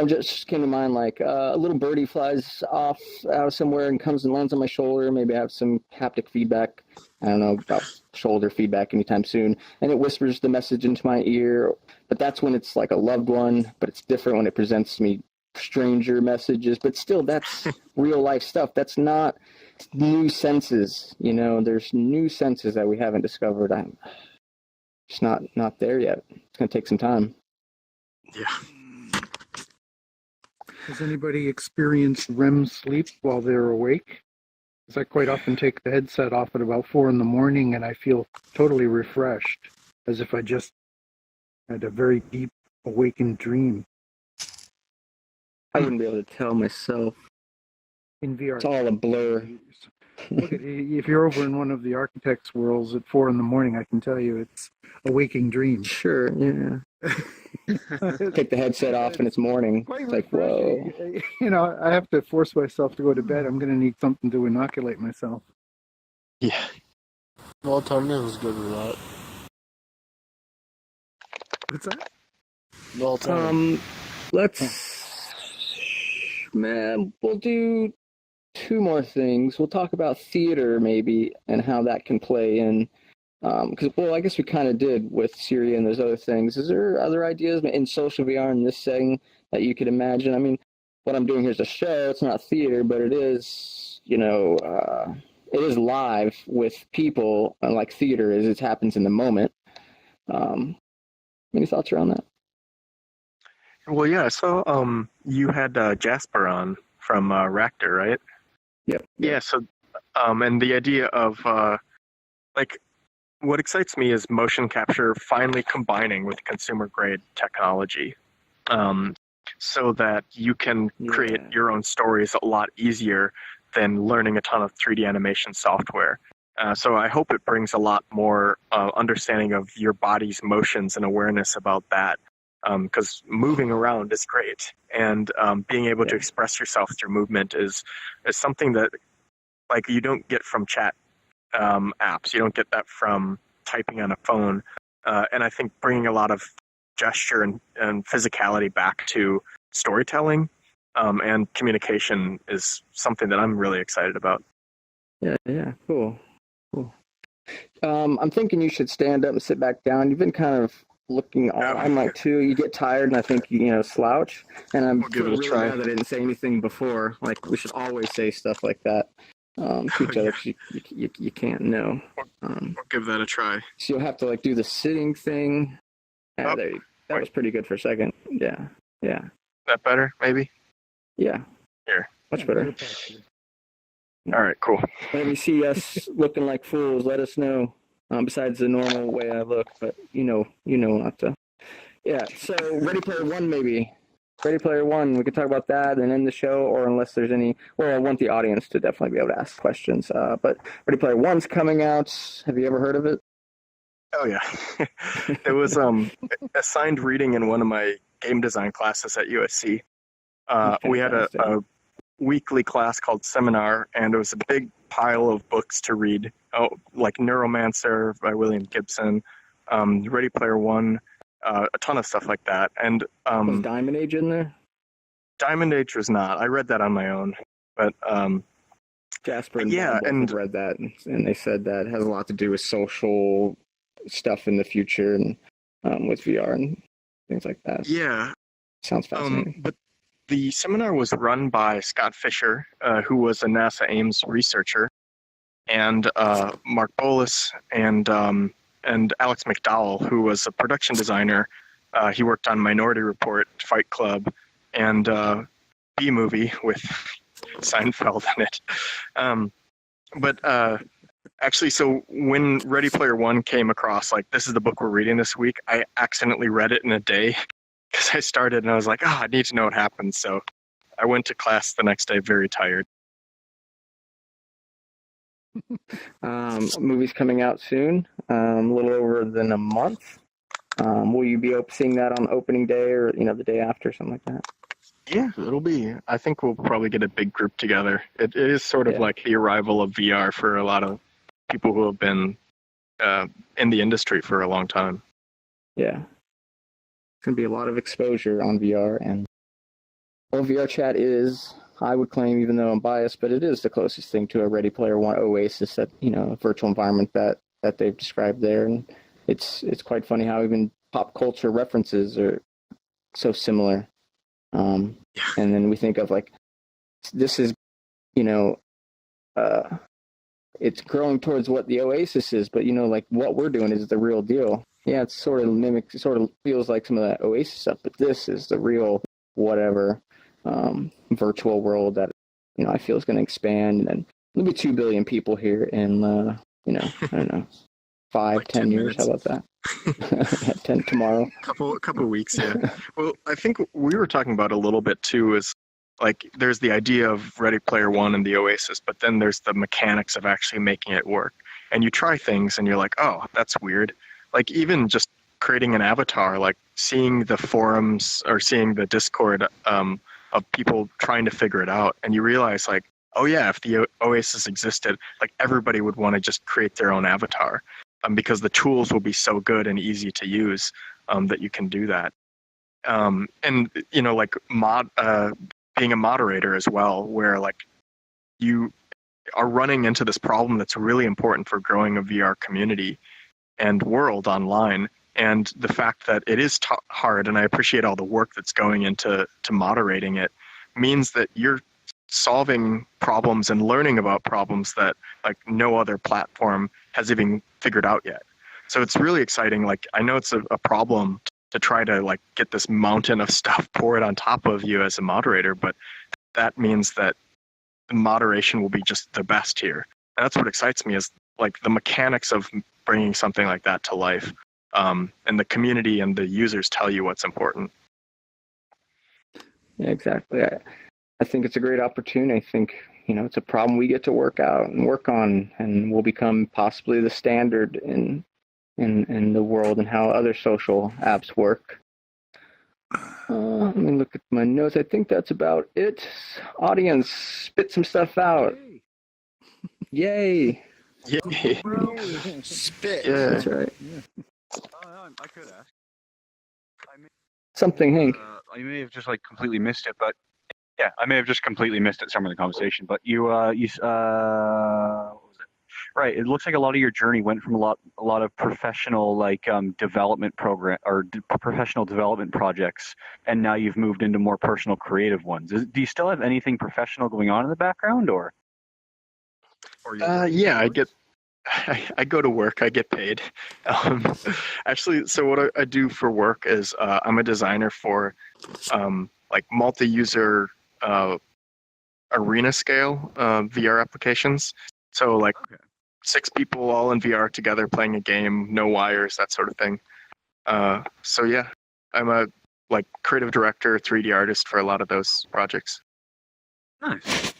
just came to mind like a little birdie flies off out of somewhere and comes and lands on my shoulder. Maybe I have some haptic feedback. I don't know about shoulder feedback anytime soon, and it whispers the message into my ear. But that's when it's like a loved one. But it's different when it presents me stranger messages. But still, that's real life stuff. That's not new senses. You know, there's new senses that we haven't discovered. I'm just not there yet. It's gonna take some time. Yeah. Has anybody experienced REM sleep while they're awake? Because I quite often take the headset off at about 4 a.m. and I feel totally refreshed, as if I just had a very deep awakened dream. I wouldn't be able to tell myself. In VR, it's all a blur. Look if you're over in one of the architects' worlds at 4 a.m, I can tell you it's a waking dream. Sure, yeah. Take the headset off and it's morning. Quite it's like, whoa. You know, I have to force myself to go to bed. I'm going to need something to inoculate myself. Yeah. Melatonin is good for that. What's that? Melatonin. We'll do 2 more things. We'll talk about theater maybe and how that can play in. Because, I guess we kind of did with Syria and those other things. Is there other ideas in social VR in this setting that you could imagine? I mean, what I'm doing here is a show. It's not theater, but it is, it is live with people, like theater is. It happens in the moment. Any thoughts around that? Well, yeah. So, you had Jasper on from Raptor, right? Yep. Yeah. So, and the idea of what excites me is motion capture finally combining with consumer-grade technology, so that you can create your own stories a lot easier than learning a ton of 3D animation software. So I hope it brings a lot more understanding of your body's motions and awareness about that, because moving around is great, and being able to express yourself through movement is something that like you don't get from chat apps. You don't get that from typing on a phone. And I think bringing a lot of gesture and physicality back to storytelling and communication is something that I'm really excited about. Yeah, cool. I'm thinking you should stand up and sit back down. You've been kind of looking on. I'm like, too. You get tired, and I think you slouch. And I'm really glad that I didn't say anything before. Like, we should always say stuff like that. To each other, you can't know. We'll give that a try. So you'll have to do the sitting thing. That was pretty good for a second. Yeah. That better, maybe? Yeah. Here. Much better. All right, cool. Let me see us looking like fools. Let us know. Besides the normal way I look, but you know not to. Yeah. So Ready Player One, maybe. Ready Player One, we could talk about that and end the show, or unless there's any... Well, I want the audience to definitely be able to ask questions. But Ready Player One's coming out. Have you ever heard of it? Oh, yeah. It was assigned reading in one of my game design classes at USC. We had a weekly class called Seminar, and it was a big pile of books to read. Oh, like Neuromancer by William Gibson, Ready Player One, a ton of stuff like that. And was Diamond Age in there? Diamond Age was not. I read that on my own, but Jasper and yeah, Bob both have read that, and they said that has a lot to do with social stuff in the future and with VR and things like that. Yeah, sounds fascinating. But the seminar was run by Scott Fisher, who was a NASA Ames researcher, and Mark Bolas and Alex McDowell, who was a production designer. He worked on Minority Report, Fight Club, and B-Movie with Seinfeld in it. But actually, so when Ready Player One came across, like, this is the book we're reading this week, I accidentally read it in a day because I started and I was like, I need to know what happens. So I went to class the next day very tired. Movie's coming out soon, a little over than a month. Will you be seeing that on opening day or the day after, something like that? Yeah, it'll be. I think we'll probably get a big group together. It is sort of like the arrival of VR for a lot of people who have been in the industry for a long time. Yeah. It's going to be a lot of exposure on VR. And VRChat is, I would claim, even though I'm biased, but it is the closest thing to a Ready Player One oasis, that a virtual environment that they've described there. And it's quite funny how even pop culture references are so similar. And then we think of this is, it's growing towards what the Oasis is, but what we're doing is the real deal. Yeah, it sort of feels like some of that Oasis stuff, but this is the real whatever virtual world that I feel is going to expand, and there'll be 2 billion people here in I don't know, 5-10 years. How about that? 10 tomorrow. Couple weeks, yeah. Well, I think we were talking about a little bit too is there's the idea of Ready Player One and the Oasis, but then there's the mechanics of actually making it work. And you try things and you're like, oh, that's weird. Even just creating an avatar, seeing the forums or seeing the Discord of people trying to figure it out, and you realize oh yeah, if the Oasis existed, everybody would want to just create their own avatar. Because the tools will be so good and easy to use that you can do that. And, being a moderator as well, where you are running into this problem that's really important for growing a VR community and world online. And the fact that it is hard, and I appreciate all the work that's going into moderating it, means that you're solving problems and learning about problems that no other platform has even figured out yet. So it's really exciting. I know it's a problem to try to get this mountain of stuff poured on top of you as a moderator, but that means that the moderation will be just the best here. And that's what excites me, is the mechanics of bringing something like that to life. And the community and the users tell you what's important. Yeah, exactly. I think it's a great opportunity. I think, it's a problem we get to work out and work on, and will become possibly the standard in the world and how other social apps work. Let me look at my notes. I think that's about it. Audience, spit some stuff out. Yay! Yay! Spit. Yeah, that's right. I could ask. Something, Hank. I may have just completely missed it, but yeah, I may have just completely missed it some of the conversation. But what was it? Right, it looks like a lot of your journey went from a lot of professional development program or professional development projects, and now you've moved into more personal creative ones. Do you still have anything professional going on in the background, or? Yeah, I go to work. I get paid. Actually, so what I do for work is I'm a designer for multi-user arena scale VR applications. So 6 people all in VR together playing a game, no wires, that sort of thing. So yeah, I'm a creative director, 3D artist for a lot of those projects. Nice.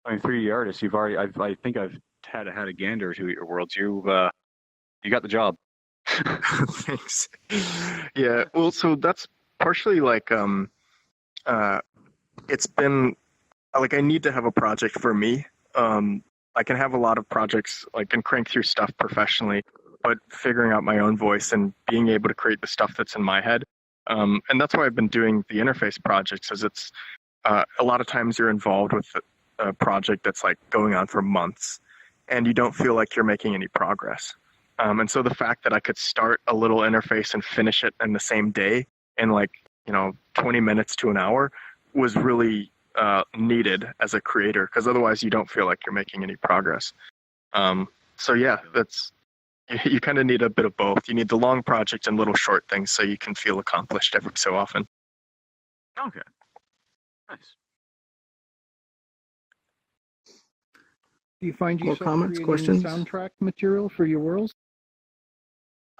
I mean, 3D artist, I think I've had a gander or two at your worlds. You got the job. Thanks. Yeah, well, so that's partially it's been like I need to have a project for me. I can have a lot of projects, like, and crank through stuff professionally, but figuring out my own voice and being able to create the stuff that's in my head. And that's why I've been doing the interface projects, is it's a lot of times you're involved with a project that's like going on for months and you don't feel like you're making any progress. And so the fact that I could start a little interface and finish it in the same day in 20 minutes to an hour was really needed as a creator, because otherwise you don't feel like you're making any progress. So yeah, you kind of need a bit of both. You need the long project and little short things so you can feel accomplished every so often. Okay. Nice. Do you find More yourself comments, creating questions? soundtrack material for your worlds?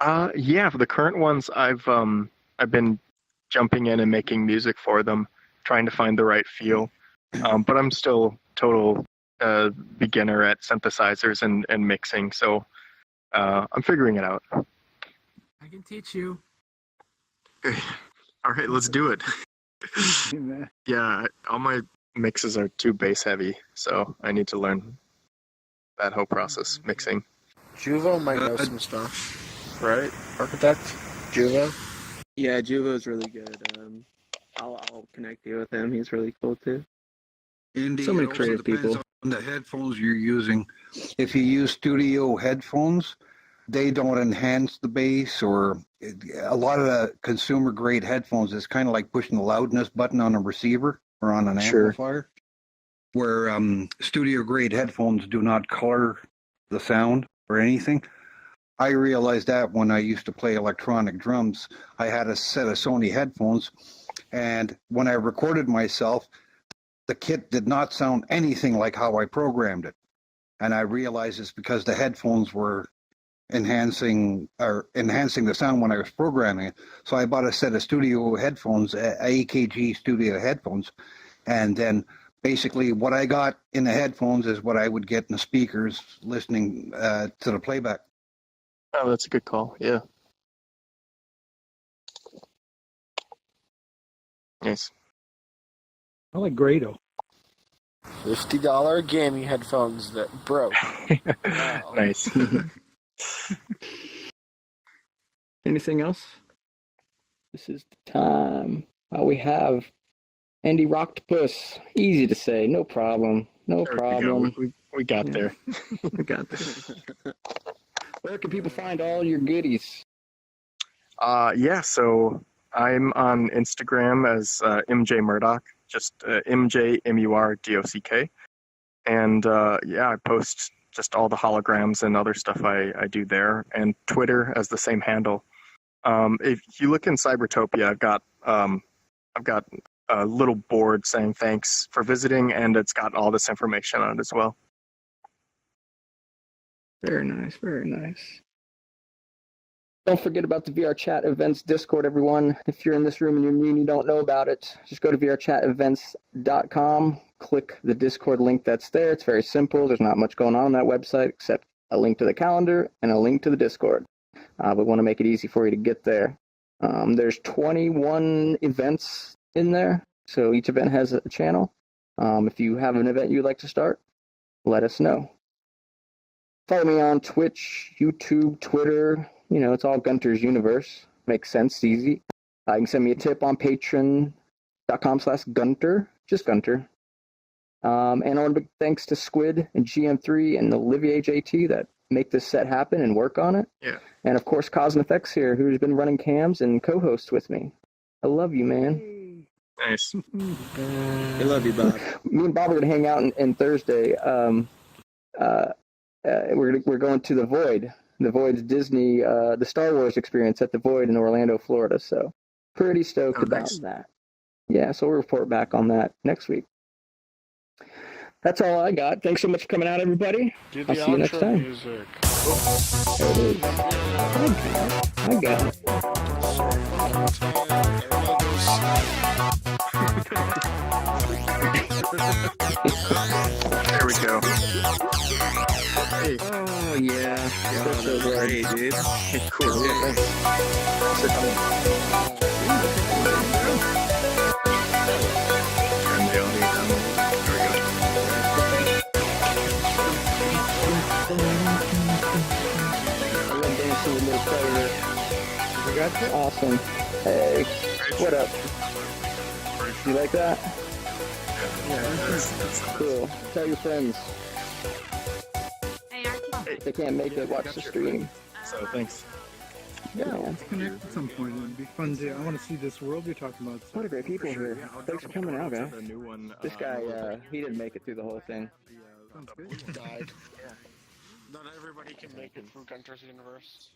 Yeah, for the current ones, I've been jumping in and making music for them, trying to find the right feel. But I'm still total beginner at synthesizers and mixing, so I'm figuring it out. I can teach you. All right, let's do it. Yeah, all my mixes are too bass heavy, so I need to learn that whole process, mixing. Juvo might know some stuff, right? Architect? Juvo? Yeah, Juvo's really good. I'll connect you with him. He's really cool too. Indeed, So many it also creative depends people. on the headphones you're using. If you use studio headphones, they don't enhance the bass, or a lot of the consumer grade headphones is kind of like pushing the loudness button on a receiver or on an Sure. amplifier, where studio grade headphones do not color the sound or anything. I realized that when I used to play electronic drums. I had a set of Sony headphones, and when I recorded myself, the kit did not sound anything like how I programmed it. And I realized it's because the headphones were enhancing the sound when I was programming it. So I bought a set of studio headphones, AKG studio headphones, and then basically what I got in the headphones is what I would get in the speakers listening to the playback. Oh, that's a good call. Yeah. Nice. I like Grado. $50 gaming headphones that broke. Wow. Nice. Anything else? This is the time. We have Andy Rocktopus. Easy to say, no problem. No There problem. we got there. We got this. Where can people find all your goodies? Yeah, so I'm on Instagram as MJ Murdock, just MJMURDOCK. And yeah, I post just all the holograms and other stuff I do there, and Twitter as the same handle. If you look in Cybertopia, I've got a little board saying thanks for visiting, and it's got all this information on it as well. Very nice, very nice. Don't forget about the VRChat Events Discord, everyone. If you're in this room and you're new and you don't know about it, just go to VRChatEvents.com, click the Discord link that's there. It's very simple. There's not much going on that website except a link to the calendar and a link to the Discord. We want to make it easy for you to get there. There's 21 events in there, so each event has a channel. If you have an event you'd like to start, let us know. Follow me on Twitch, YouTube, Twitter. You know, it's all Gunter's Universe. Makes sense, easy. You can send me a tip on patreon.com/Gunter, just Gunter. And I want to big thanks to Squid and GM3 and Olivier JT that make this set happen and work on it. Yeah. And of course, CosmFX here, who's been running cams and co-hosts with me. I love you, man. Nice. I love you, Bob. Me and Bob are going to hang out in Thursday. We're going to the Void. The Void's Disney, the Star Wars experience at the Void in Orlando, Florida. So pretty stoked about that. Yeah, so we'll report back on that next week. That's all I got. Thanks so much for coming out, everybody. I'll see you next time. Music. There it is. I got it. There we go. Hey. Oh, yeah. That was great, dude. Cool. Yeah. got you. Awesome. Hey, what up? You like that? Yeah. Cool. Tell your friends. If they can't make it, watch the stream. So thanks. Yeah, let's connect at some point. It'd be fun to. I want to see this world you're talking about. What a great people here. Thanks for coming out, guys. The new one, This guy, he didn't make it through the whole thing. Sounds good. Died. Not everybody can make it through Gunter's universe.